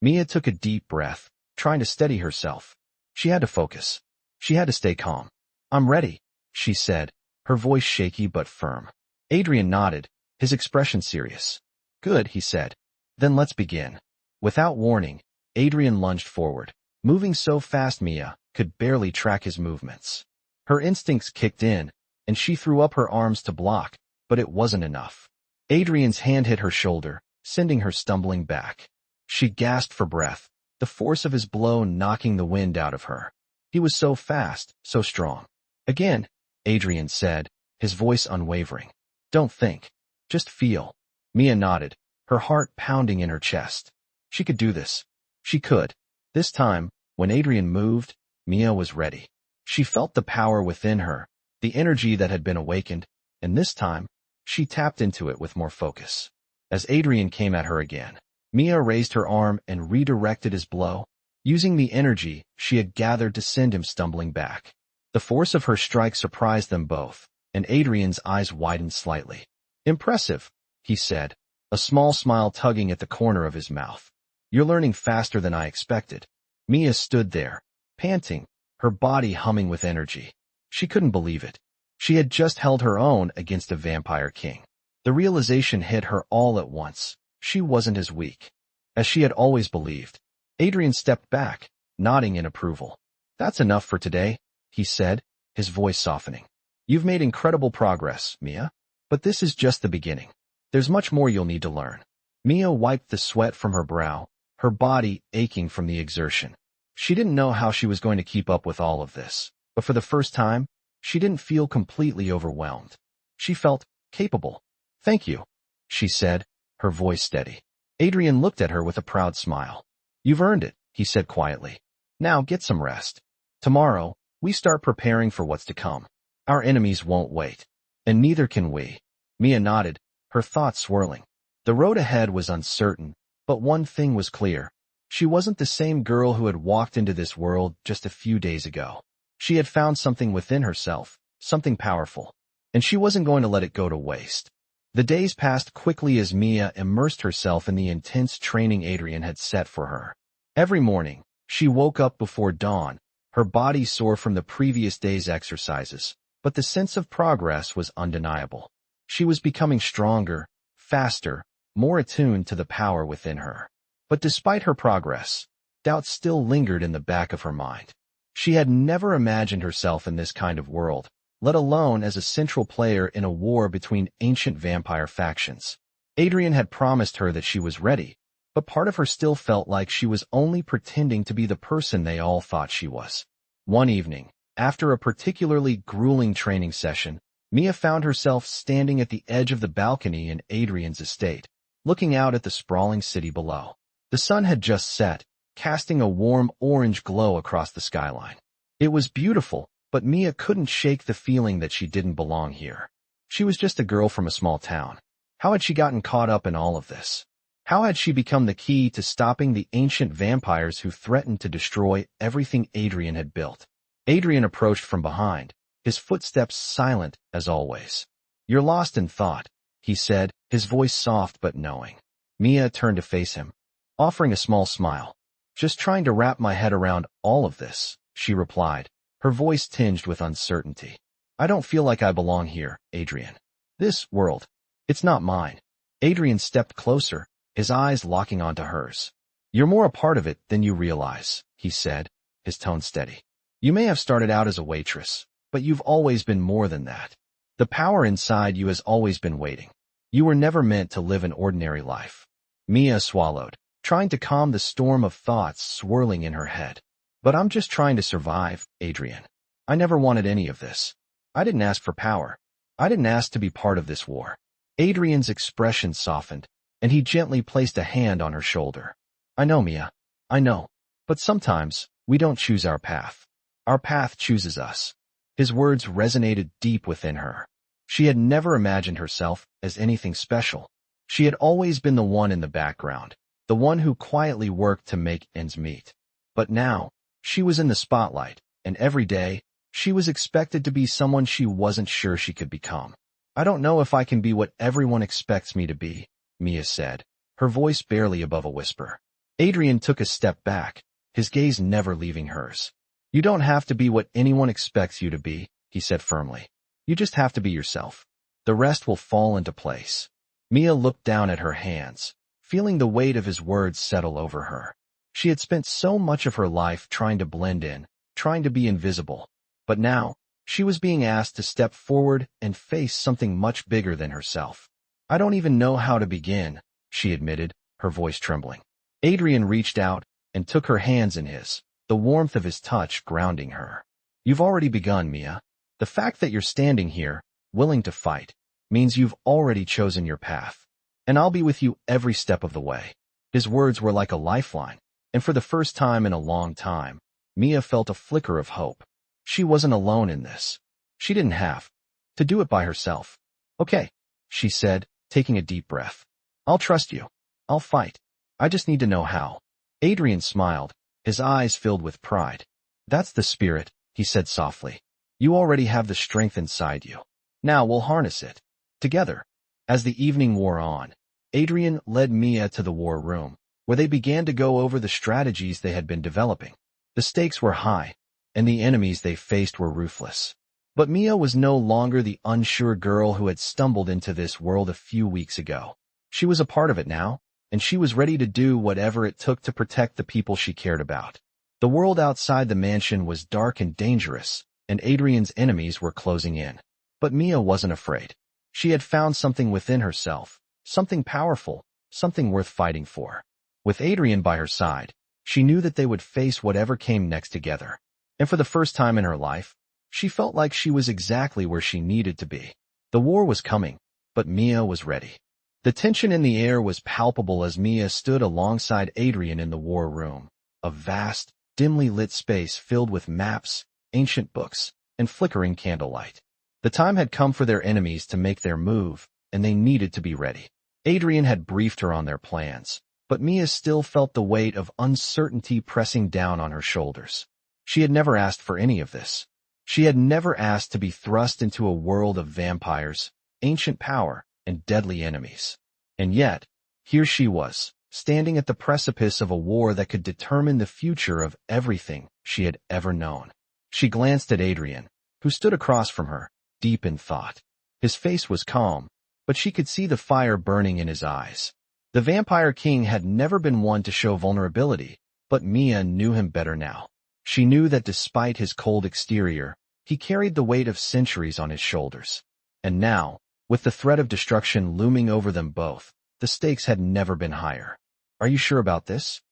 Mia took a deep breath, trying to steady herself. She had to focus. She had to stay calm. I'm ready, she said, her voice shaky but firm. Adrian nodded, his expression serious. Good, he said. Then let's begin. Without warning, Adrian lunged forward, moving so fast Mia could barely track his movements. Her instincts kicked in, and she threw up her arms to block, but it wasn't enough. Adrian's hand hit her shoulder, sending her stumbling back. She gasped for breath, the force of his blow knocking the wind out of her. He was so fast, so strong. Again, Adrian said, his voice unwavering. Don't think. Just feel. Mia nodded, her heart pounding in her chest. She could do this. She could. This time, when Adrian moved, Mia was ready. She felt the power within her, the energy that had been awakened, and this time, she tapped into it with more focus. As Adrian came at her again, Mia raised her arm and redirected his blow, using the energy she had gathered to send him stumbling back. The force of her strike surprised them both, and Adrian's eyes widened slightly. Impressive, he said, a small smile tugging at the corner of his mouth. You're learning faster than I expected. Mia stood there, panting, her body humming with energy. She couldn't believe it. She had just held her own against a vampire king. The realization hit her all at once. She wasn't as weak as she had always believed. Adrian stepped back, nodding in approval. That's enough for today, he said, his voice softening. You've made incredible progress, Mia. But this is just the beginning. There's much more you'll need to learn. Mia wiped the sweat from her brow, her body aching from the exertion. She didn't know how she was going to keep up with all of this, but for the first time, she didn't feel completely overwhelmed. She felt capable. Thank you, she said, her voice steady. Adrian looked at her with a proud smile. You've earned it, he said quietly. Now get some rest. Tomorrow, we start preparing for what's to come. Our enemies won't wait. And neither can we. Mia nodded, her thoughts swirling. The road ahead was uncertain, but one thing was clear. She wasn't the same girl who had walked into this world just a few days ago. She had found something within herself, something powerful, and she wasn't going to let it go to waste. The days passed quickly as Mia immersed herself in the intense training Adrian had set for her. Every morning, she woke up before dawn, her body sore from the previous day's exercises, but the sense of progress was undeniable. She was becoming stronger, faster, more attuned to the power within her. But despite her progress, doubt still lingered in the back of her mind. She had never imagined herself in this kind of world, let alone as a central player in a war between ancient vampire factions. Adrian had promised her that she was ready, but part of her still felt like she was only pretending to be the person they all thought she was. One evening, after a particularly grueling training session, Mia found herself standing at the edge of the balcony in Adrian's estate, looking out at the sprawling city below. The sun had just set, casting a warm orange glow across the skyline. It was beautiful, but Mia couldn't shake the feeling that she didn't belong here. She was just a girl from a small town. How had she gotten caught up in all of this? How had she become the key to stopping the ancient vampires who threatened to destroy everything Adrian had built? Adrian approached from behind, his footsteps silent as always. You're lost in thought, he said, his voice soft but knowing. Mia turned to face him, offering a small smile. Just trying to wrap my head around all of this, she replied, her voice tinged with uncertainty. I don't feel like I belong here, Adrian. This world, it's not mine. Adrian stepped closer, his eyes locking onto hers. You're more a part of it than you realize, he said, his tone steady. You may have started out as a waitress, but you've always been more than that. The power inside you has always been waiting. You were never meant to live an ordinary life. Mia swallowed, trying to calm the storm of thoughts swirling in her head. But I'm just trying to survive, Adrian. I never wanted any of this. I didn't ask for power. I didn't ask to be part of this war. Adrian's expression softened, and he gently placed a hand on her shoulder. I know, Mia. I know. But sometimes, we don't choose our path. Our path chooses us. His words resonated deep within her. She had never imagined herself as anything special. She had always been the one in the background, the one who quietly worked to make ends meet. But now, she was in the spotlight, and every day, she was expected to be someone she wasn't sure she could become. I don't know if I can be what everyone expects me to be, Mia said, her voice barely above a whisper. Adrian took a step back, his gaze never leaving hers. You don't have to be what anyone expects you to be, he said firmly. You just have to be yourself. The rest will fall into place. Mia looked down at her hands, feeling the weight of his words settle over her. She had spent so much of her life trying to blend in, trying to be invisible. But now, she was being asked to step forward and face something much bigger than herself. I don't even know how to begin, she admitted, her voice trembling. Adrian reached out and took her hands in his, the warmth of his touch grounding her. You've already begun, Mia. The fact that you're standing here, willing to fight, means you've already chosen your path. And I'll be with you every step of the way. His words were like a lifeline, and for the first time in a long time, Mia felt a flicker of hope. She wasn't alone in this. She didn't have to do it by herself. Okay, she said, taking a deep breath. I'll trust you. I'll fight. I just need to know how. Adrian smiled, his eyes filled with pride. That's the spirit, he said softly. You already have the strength inside you. Now we'll harness it. Together. As the evening wore on, Adrian led Mia to the war room, where they began to go over the strategies they had been developing. The stakes were high, and the enemies they faced were ruthless. But Mia was no longer the unsure girl who had stumbled into this world a few weeks ago. She was a part of it now, and she was ready to do whatever it took to protect the people she cared about. The world outside the mansion was dark and dangerous, and Adrian's enemies were closing in. But Mia wasn't afraid. She had found something within herself, something powerful, something worth fighting for. With Adrian by her side, she knew that they would face whatever came next together. And for the first time in her life, she felt like she was exactly where she needed to be. The war was coming, but Mia was ready. The tension in the air was palpable as Mia stood alongside Adrian in the war room, a vast, dimly lit space filled with maps, ancient books, and flickering candlelight. The time had come for their enemies to make their move, and they needed to be ready. Adrian had briefed her on their plans, but Mia still felt the weight of uncertainty pressing down on her shoulders. She had never asked for any of this. She had never asked to be thrust into a world of vampires, ancient power, and deadly enemies. And yet, here she was, standing at the precipice of a war that could determine the future of everything she had ever known. She glanced at Adrian, who stood across from her, deep in thought. His face was calm, but she could see the fire burning in his eyes. The Vampire King had never been one to show vulnerability, but Mia knew him better now. She knew that despite his cold exterior, he carried the weight of centuries on his shoulders. And now, with the threat of destruction looming over them both, the stakes had never been higher. Are you sure about this?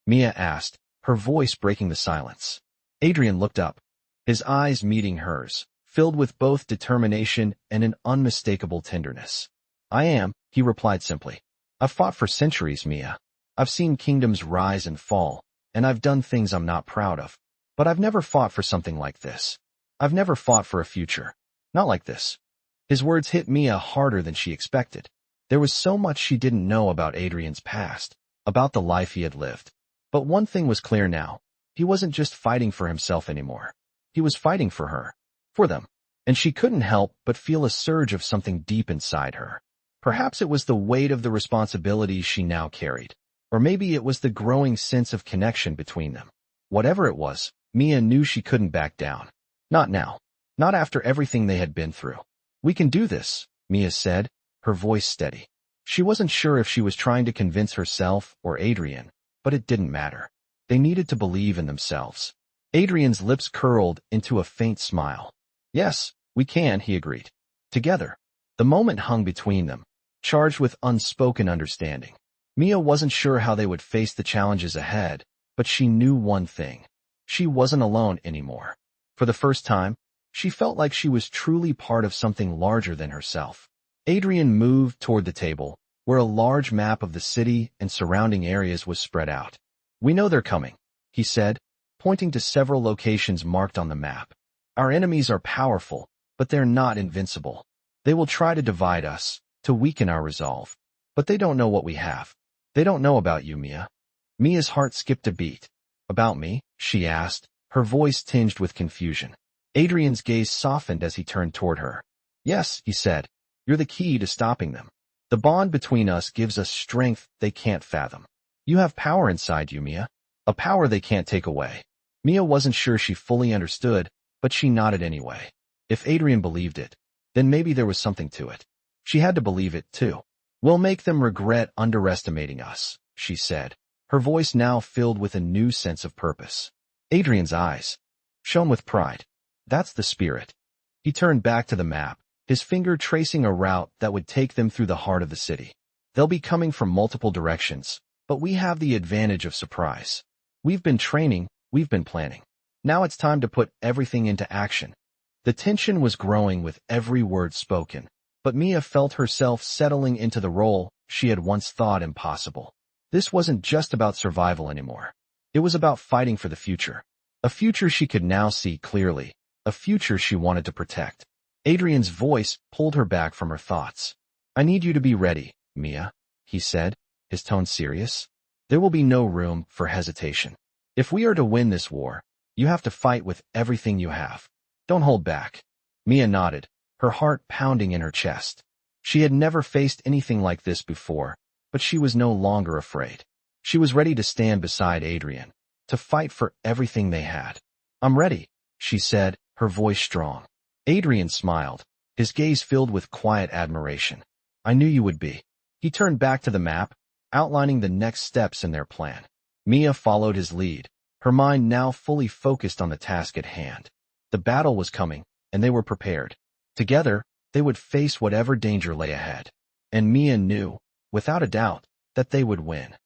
Mia asked, her voice breaking the silence. Adrian looked up, his eyes meeting hers, filled with both determination and an unmistakable tenderness. I am, he replied simply. I've fought for centuries, Mia. I've seen kingdoms rise and fall, and I've done things I'm not proud of. But I've never fought for something like this. I've never fought for a future. Not like this. His words hit Mia harder than she expected. There was so much she didn't know about Adrian's past, about the life he had lived. But one thing was clear now. He wasn't just fighting for himself anymore. He was fighting for her. For them. And she couldn't help but feel a surge of something deep inside her. Perhaps it was the weight of the responsibilities she now carried. Or maybe it was the growing sense of connection between them. Whatever it was, Mia knew she couldn't back down. Not now. Not after everything they had been through. We can do this, Mia said, her voice steady. She wasn't sure if she was trying to convince herself or Adrian, but it didn't matter. They needed to believe in themselves. Adrian's lips curled into a faint smile. Yes, we can, he agreed. Together. The moment hung between them, charged with unspoken understanding. Mia wasn't sure how they would face the challenges ahead, but she knew one thing. She wasn't alone anymore. For the first time, she felt like she was truly part of something larger than herself. Adrian moved toward the table, where a large map of the city and surrounding areas was spread out. We know they're coming, he said, pointing to several locations marked on the map. Our enemies are powerful, but they're not invincible. They will try to divide us, to weaken our resolve. But they don't know what we have. They don't know about you, Mia. Mia's heart skipped a beat. About me? She asked, her voice tinged with confusion. Adrian's gaze softened as he turned toward her. Yes, he said, you're the key to stopping them. The bond between us gives us strength they can't fathom. You have power inside you, Mia. A power they can't take away. Mia wasn't sure she fully understood, but she nodded anyway. If Adrian believed it, then maybe there was something to it. She had to believe it, too. We'll make them regret underestimating us, she said, her voice now filled with a new sense of purpose. Adrian's eyes shone with pride. That's the spirit. He turned back to the map, his finger tracing a route that would take them through the heart of the city. They'll be coming from multiple directions, but we have the advantage of surprise. We've been training, we've been planning. Now it's time to put everything into action. The tension was growing with every word spoken, but Mia felt herself settling into the role she had once thought impossible. This wasn't just about survival anymore. It was about fighting for the future. A future she could now see clearly, a future she wanted to protect. Adrian's voice pulled her back from her thoughts. I need you to be ready, Mia, he said, his tone serious. There will be no room for hesitation. If we are to win this war, you have to fight with everything you have. Don't hold back. Mia nodded, her heart pounding in her chest. She had never faced anything like this before, but she was no longer afraid. She was ready to stand beside Adrian, to fight for everything they had. I'm ready, she said, her voice strong. Adrian smiled, his gaze filled with quiet admiration. I knew you would be. He turned back to the map, outlining the next steps in their plan. Mia followed his lead, her mind now fully focused on the task at hand. The battle was coming, and they were prepared. Together, they would face whatever danger lay ahead. And Mia knew, without a doubt, that they would win.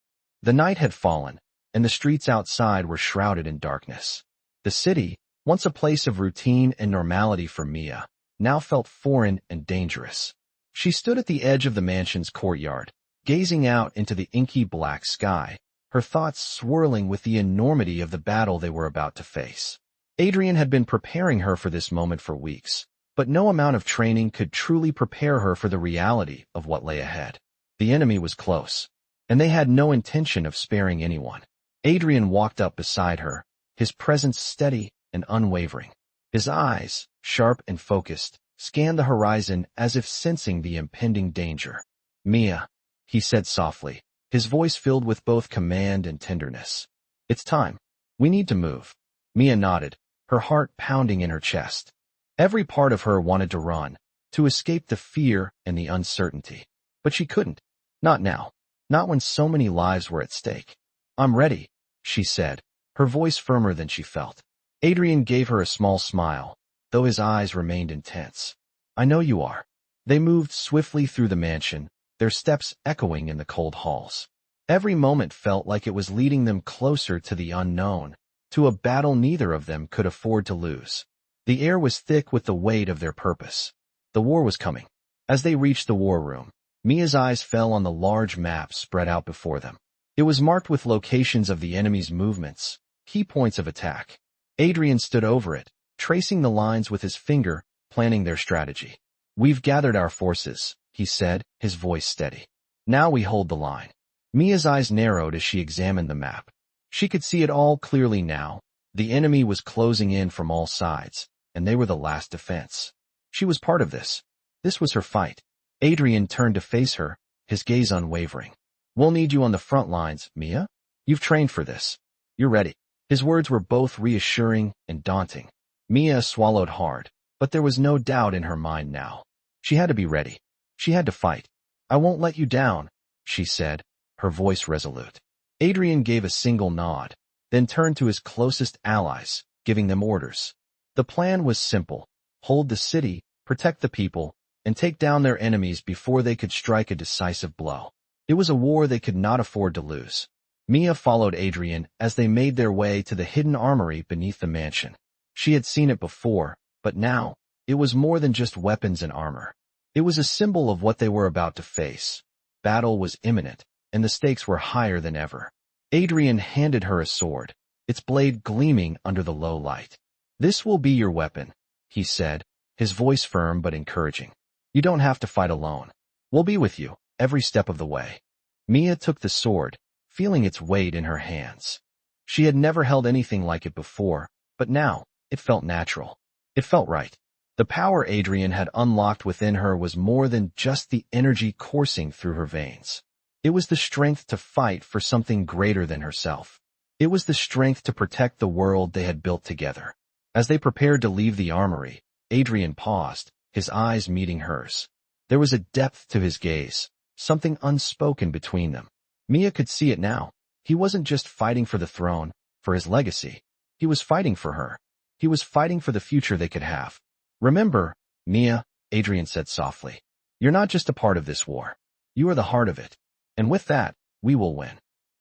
The night had fallen, and the streets outside were shrouded in darkness. The city, once a place of routine and normality for Mia, now felt foreign and dangerous. She stood at the edge of the mansion's courtyard, gazing out into the inky black sky, her thoughts swirling with the enormity of the battle they were about to face. Adrian had been preparing her for this moment for weeks, but no amount of training could truly prepare her for the reality of what lay ahead. The enemy was close, and they had no intention of sparing anyone. Adrian walked up beside her, his presence steady and unwavering. His eyes, sharp and focused, scanned the horizon as if sensing the impending danger. Mia, he said softly, his voice filled with both command and tenderness. It's time. We need to move. Mia nodded, her heart pounding in her chest. Every part of her wanted to run, to escape the fear and the uncertainty. But she couldn't. Not now. Not when so many lives were at stake. I'm ready, she said, her voice firmer than she felt. Adrian gave her a small smile, though his eyes remained intense. I know you are. They moved swiftly through the mansion, their steps echoing in the cold halls. Every moment felt like it was leading them closer to the unknown, to a battle neither of them could afford to lose. The air was thick with the weight of their purpose. The war was coming. As they reached the war room, Mia's eyes fell on the large map spread out before them. It was marked with locations of the enemy's movements, key points of attack. Adrian stood over it, tracing the lines with his finger, planning their strategy. We've gathered our forces, he said, his voice steady. Now we hold the line. Mia's eyes narrowed as she examined the map. She could see it all clearly now. The enemy was closing in from all sides, and they were the last defense. She was part of this. This was her fight. Adrian turned to face her, his gaze unwavering. We'll need you on the front lines, Mia. You've trained for this. You're ready. His words were both reassuring and daunting. Mia swallowed hard, But there was no doubt in her mind now. She had to be ready. She had to fight. "I won't let you down," she said, her voice resolute. Adrian gave a single nod, then turned to his closest allies, giving them orders. The plan was simple: hold the city, protect the people, and take down their enemies before they could strike a decisive blow. It was a war they could not afford to lose. Mia followed Adrian as they made their way to the hidden armory beneath the mansion. She had seen it before, but now, it was more than just weapons and armor. It was a symbol of what they were about to face. Battle was imminent, and the stakes were higher than ever. Adrian handed her a sword, its blade gleaming under the low light. "This will be your weapon," he said, his voice firm but encouraging. "You don't have to fight alone. We'll be with you, every step of the way." Mia took the sword, feeling its weight in her hands. She had never held anything like it before, but now, it felt natural. It felt right. The power Adrian had unlocked within her was more than just the energy coursing through her veins. It was the strength to fight for something greater than herself. It was the strength to protect the world they had built together. As they prepared to leave the armory, Adrian paused, his eyes meeting hers. There was a depth to his gaze, something unspoken between them. Mia could see it now. He wasn't just fighting for the throne, for his legacy. He was fighting for her. He was fighting for the future they could have. "Remember, Mia," Adrian said softly, "you're not just a part of this war. You are the heart of it. And with that, we will win."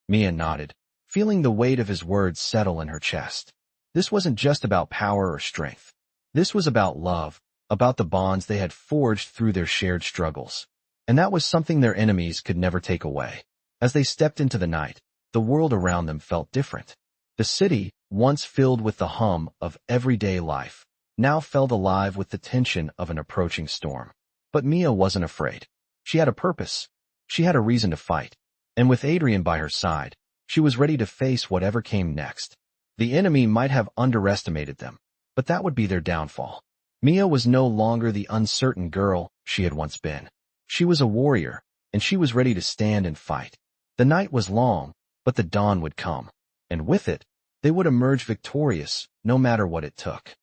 Mia nodded, feeling the weight of his words settle in her chest. This wasn't just about power or strength. This was about love, about the bonds they had forged through their shared struggles. And that was something their enemies could never take away. As they stepped into the night, the world around them felt different. The city, once filled with the hum of everyday life, now felt alive with the tension of an approaching storm. But Mia wasn't afraid. She had a purpose. She had a reason to fight. And with Adrian by her side, she was ready to face whatever came next. The enemy might have underestimated them, but that would be their downfall. Mia was no longer the uncertain girl she had once been. She was a warrior, and she was ready to stand and fight. The night was long, but the dawn would come, and with it, they would emerge victorious, no matter what it took.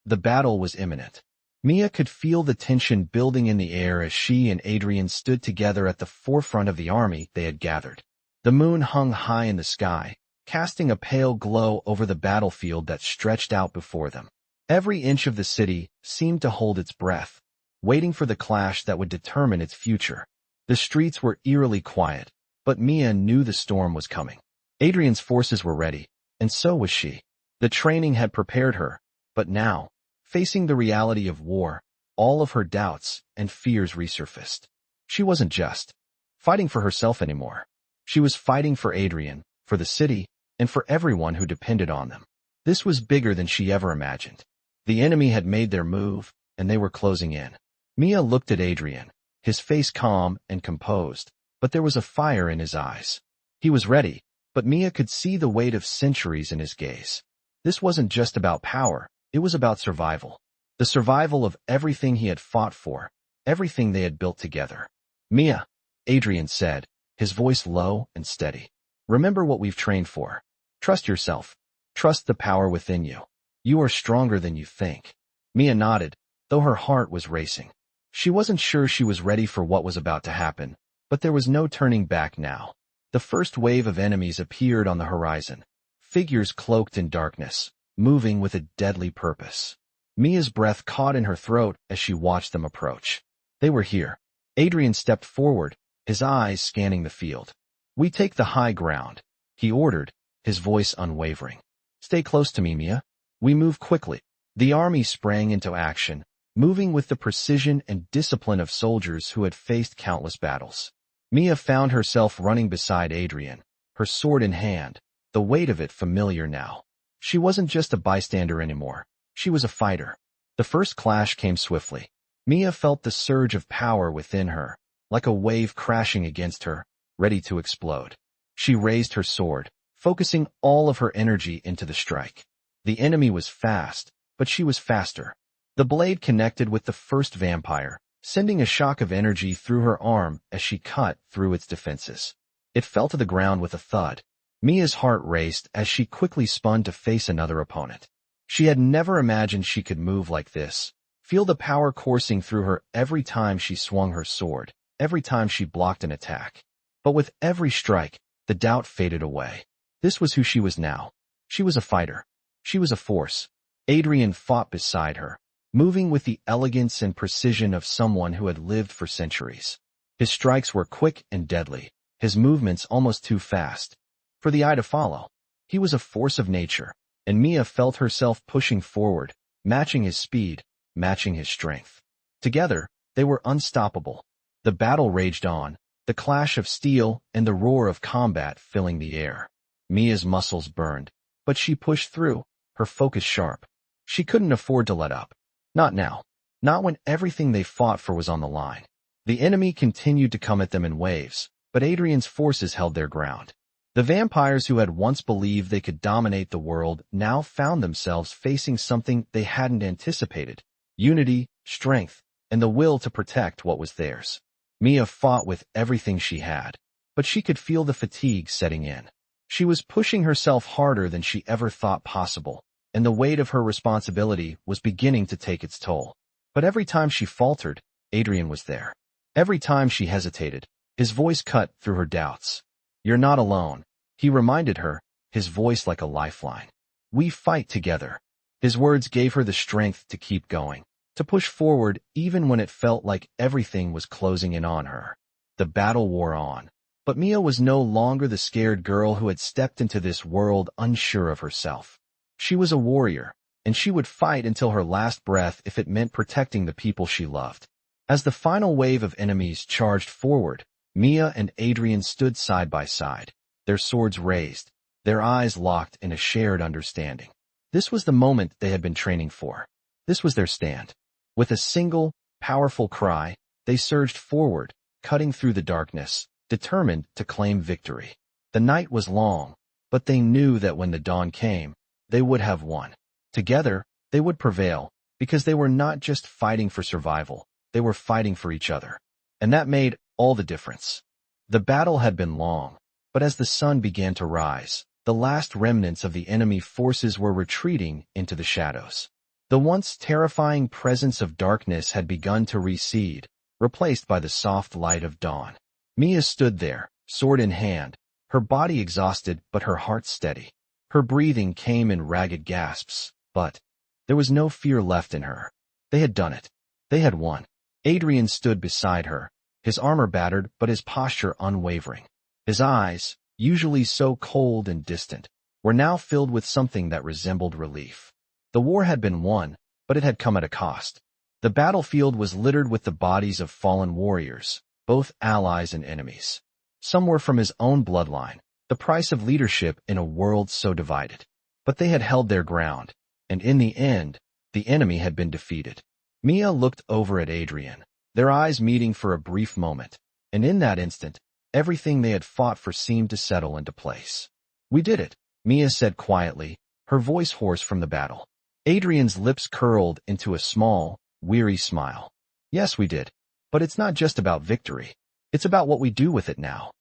The battle was imminent. Mia could feel the tension building in the air as she and Adrian stood together at the forefront of the army they had gathered. The moon hung high in the sky, casting a pale glow over the battlefield that stretched out before them. Every inch of the city seemed to hold its breath, waiting for the clash that would determine its future. The streets were eerily quiet, but Mia knew the storm was coming. Adrian's forces were ready, and so was she. The training had prepared her, but now, facing the reality of war, all of her doubts and fears resurfaced. She wasn't just fighting for herself anymore. She was fighting for Adrian, for the city, and for everyone who depended on them. This was bigger than she ever imagined. The enemy had made their move, and they were closing in. Mia looked at Adrian, his face calm and composed, but there was a fire in his eyes. He was ready, but Mia could see the weight of centuries in his gaze. This wasn't just about power, it was about survival. The survival of everything he had fought for, everything they had built together. "Mia," Adrian said, his voice low and steady. "Remember what we've trained for. Trust yourself. Trust the power within you. You are stronger than you think." Mia nodded, though her heart was racing. She wasn't sure she was ready for what was about to happen, but there was no turning back now. The first wave of enemies appeared on the horizon, figures cloaked in darkness, moving with a deadly purpose. Mia's breath caught in her throat as she watched them approach. They were here. Adrian stepped forward, his eyes scanning the field. "We take the high ground," he ordered, his voice unwavering. "Stay close to me, Mia. We move quickly." The army sprang into action, moving with the precision and discipline of soldiers who had faced countless battles. Mia found herself running beside Adrian, her sword in hand, the weight of it familiar now. She wasn't just a bystander anymore. She was a fighter. The first clash came swiftly. Mia felt the surge of power within her, like a wave crashing against her, ready to explode. She raised her sword, focusing all of her energy into the strike. The enemy was fast, but she was faster. The blade connected with the first vampire, sending a shock of energy through her arm as she cut through its defenses. It fell to the ground with a thud. Mia's heart raced as she quickly spun to face another opponent. She had never imagined she could move like this, Feel the power coursing through her every time she swung her sword, every time she blocked an attack. But with every strike, the doubt faded away. This was who she was now. She was a fighter. She was a force. Adrian fought beside her, moving with the elegance and precision of someone who had lived for centuries. His strikes were quick and deadly, his movements almost too fast for the eye to follow. He was a force of nature, and Mia felt herself pushing forward, matching his speed, matching his strength. Together, they were unstoppable. The battle raged on, the clash of steel and the roar of combat filling the air. Mia's muscles burned, but she pushed through, her focus sharp. She couldn't afford to let up. Not now. Not when everything they fought for was on the line. The enemy continued to come at them in waves, but Adrian's forces held their ground. The vampires who had once believed they could dominate the world now found themselves facing something they hadn't anticipated: unity, strength, and the will to protect what was theirs. Mia fought with everything she had, but she could feel the fatigue setting in. She was pushing herself harder than she ever thought possible, and the weight of her responsibility was beginning to take its toll. But every time she faltered, Adrian was there. Every time she hesitated, his voice cut through her doubts. "You're not alone," he reminded her, his voice like a lifeline. "We fight together." His words gave her the strength to keep going, to push forward even when it felt like everything was closing in on her. The battle wore on, but Mia was no longer the scared girl who had stepped into this world unsure of herself. She was a warrior, and she would fight until her last breath if it meant protecting the people she loved. As the final wave of enemies charged forward, Mia and Adrian stood side by side, their swords raised, their eyes locked in a shared understanding. This was the moment they had been training for. This was their stand. With a single, powerful cry, they surged forward, cutting through the darkness, determined to claim victory. The night was long, but they knew that when the dawn came, they would have won. Together, they would prevail, because they were not just fighting for survival, they were fighting for each other. And that made all the difference. The battle had been long, but as the sun began to rise, the last remnants of the enemy forces were retreating into the shadows. The once terrifying presence of darkness had begun to recede, replaced by the soft light of dawn. Mia stood there, sword in hand, her body exhausted but her heart steady. Her breathing came in ragged gasps, but there was no fear left in her. They had done it. They had won. Adrian stood beside her, his armor battered but his posture unwavering. His eyes, usually so cold and distant, were now filled with something that resembled relief. The war had been won, but it had come at a cost. The battlefield was littered with the bodies of fallen warriors, both allies and enemies. Some were from his own bloodline, the price of leadership in a world so divided. But they had held their ground, and in the end, the enemy had been defeated. Mia looked over at Adrian, their eyes meeting for a brief moment, and in that instant, everything they had fought for seemed to settle into place. "We did it," Mia said quietly, her voice hoarse from the battle. Adrian's lips curled into a small, weary smile. "Yes, we did. But it's not just about victory. It's about what we do with it now."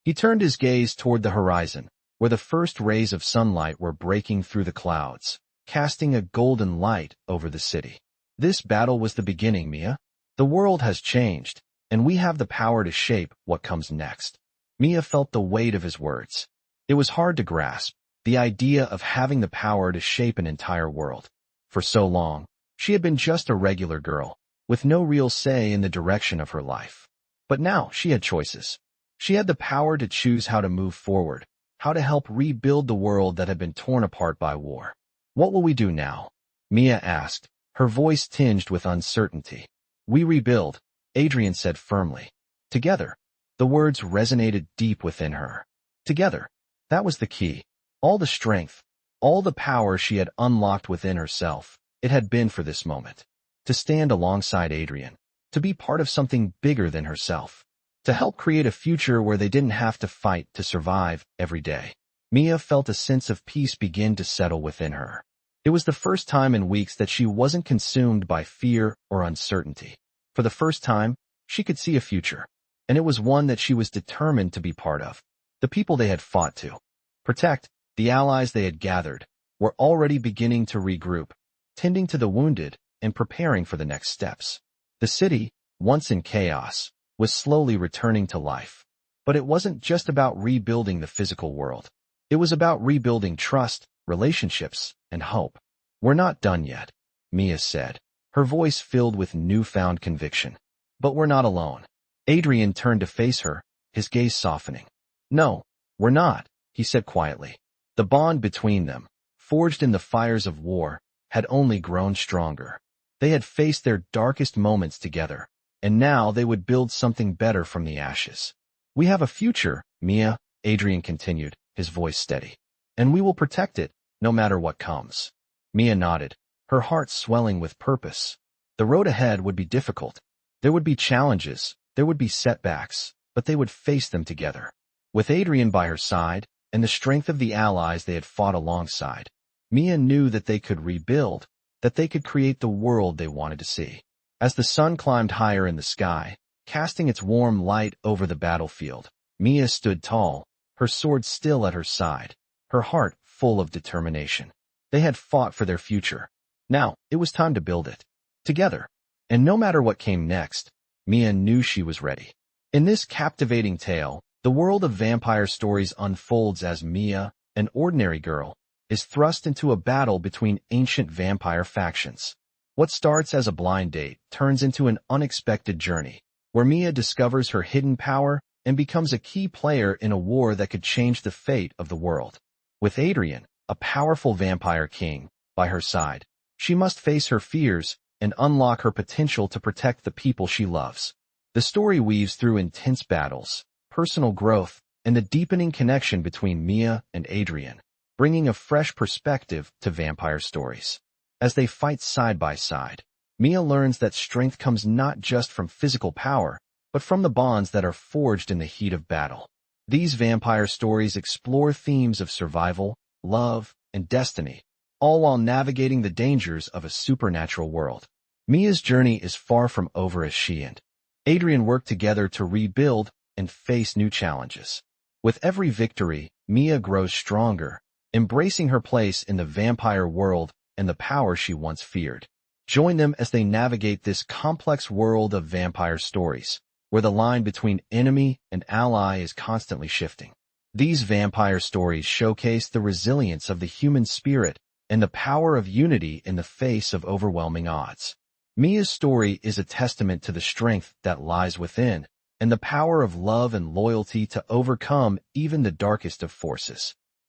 He turned his gaze toward the horizon, where the first rays of sunlight were breaking through the clouds, casting a golden light over the city. "This battle was the beginning, Mia. The world has changed, and we have the power to shape what comes next." Mia felt the weight of his words. It was hard to grasp, the idea of having the power to shape an entire world. For so long, she had been just a regular girl, with no real say in the direction of her life. But now she had choices. She had the power to choose how to move forward, how to help rebuild the world that had been torn apart by war. "What will we do now?" Mia asked, her voice tinged with uncertainty. "We rebuild," Adrian said firmly. Together. The words resonated deep within her. Together. That was the key. All the strength, all the power she had unlocked within herself, it had been for this moment. To stand alongside Adrian. To be part of something bigger than herself. To help create a future where they didn't have to fight to survive every day. Mia felt a sense of peace begin to settle within her. It was the first time in weeks that she wasn't consumed by fear or uncertainty. For the first time, she could see a future, and it was one that she was determined to be part of. The people they had fought to protect, the allies they had gathered, were already beginning to regroup, tending to the wounded, and preparing for the next steps. The city, once in chaos, was slowly returning to life. But it wasn't just about rebuilding the physical world. It was about rebuilding trust, relationships, and hope. "We're not done yet," Mia said, her voice filled with newfound conviction. "But we're not alone." Adrian turned to face her, his gaze softening. "No, we're not," he said quietly. The bond between them, forged in the fires of war, had only grown stronger. They had faced their darkest moments together, and now they would build something better from the ashes. "We have a future, Mia," Adrian continued, his voice steady. "And we will protect it, no matter what comes." Mia nodded, her heart swelling with purpose. The road ahead would be difficult. There would be challenges, there would be setbacks, but they would face them together. With Adrian by her side, and the strength of the allies they had fought alongside, Mia knew that they could rebuild, that they could create the world they wanted to see. As the sun climbed higher in the sky, casting its warm light over the battlefield, Mia stood tall, her sword still at her side, her heart full of determination. They had fought for their future. Now, it was time to build it. Together. And no matter what came next, Mia knew she was ready. In this captivating tale, the world of vampire stories unfolds as Mia, an ordinary girl, is thrust into a battle between ancient vampire factions. What starts as a blind date turns into an unexpected journey, where Mia discovers her hidden power and becomes a key player in a war that could change the fate of the world. With Adrian, a powerful vampire king, by her side, she must face her fears and unlock her potential to protect the people she loves. The story weaves through intense battles, personal growth, and the deepening connection between Mia and Adrian, bringing a fresh perspective to vampire stories. As they fight side by side, Mia learns that strength comes not just from physical power, but from the bonds that are forged in the heat of battle. These vampire stories explore themes of survival, love, and destiny, all while navigating the dangers of a supernatural world. Mia's journey is far from over as she and Adrian work together to rebuild and face new challenges. With every victory, Mia grows stronger, embracing her place in the vampire world and the power she once feared. Join them as they navigate this complex world of vampire stories, where the line between enemy and ally is constantly shifting. These vampire stories showcase the resilience of the human spirit and the power of unity in the face of overwhelming odds. Mia's story is a testament to the strength that lies within and the power of love and loyalty to overcome even the darkest of forces.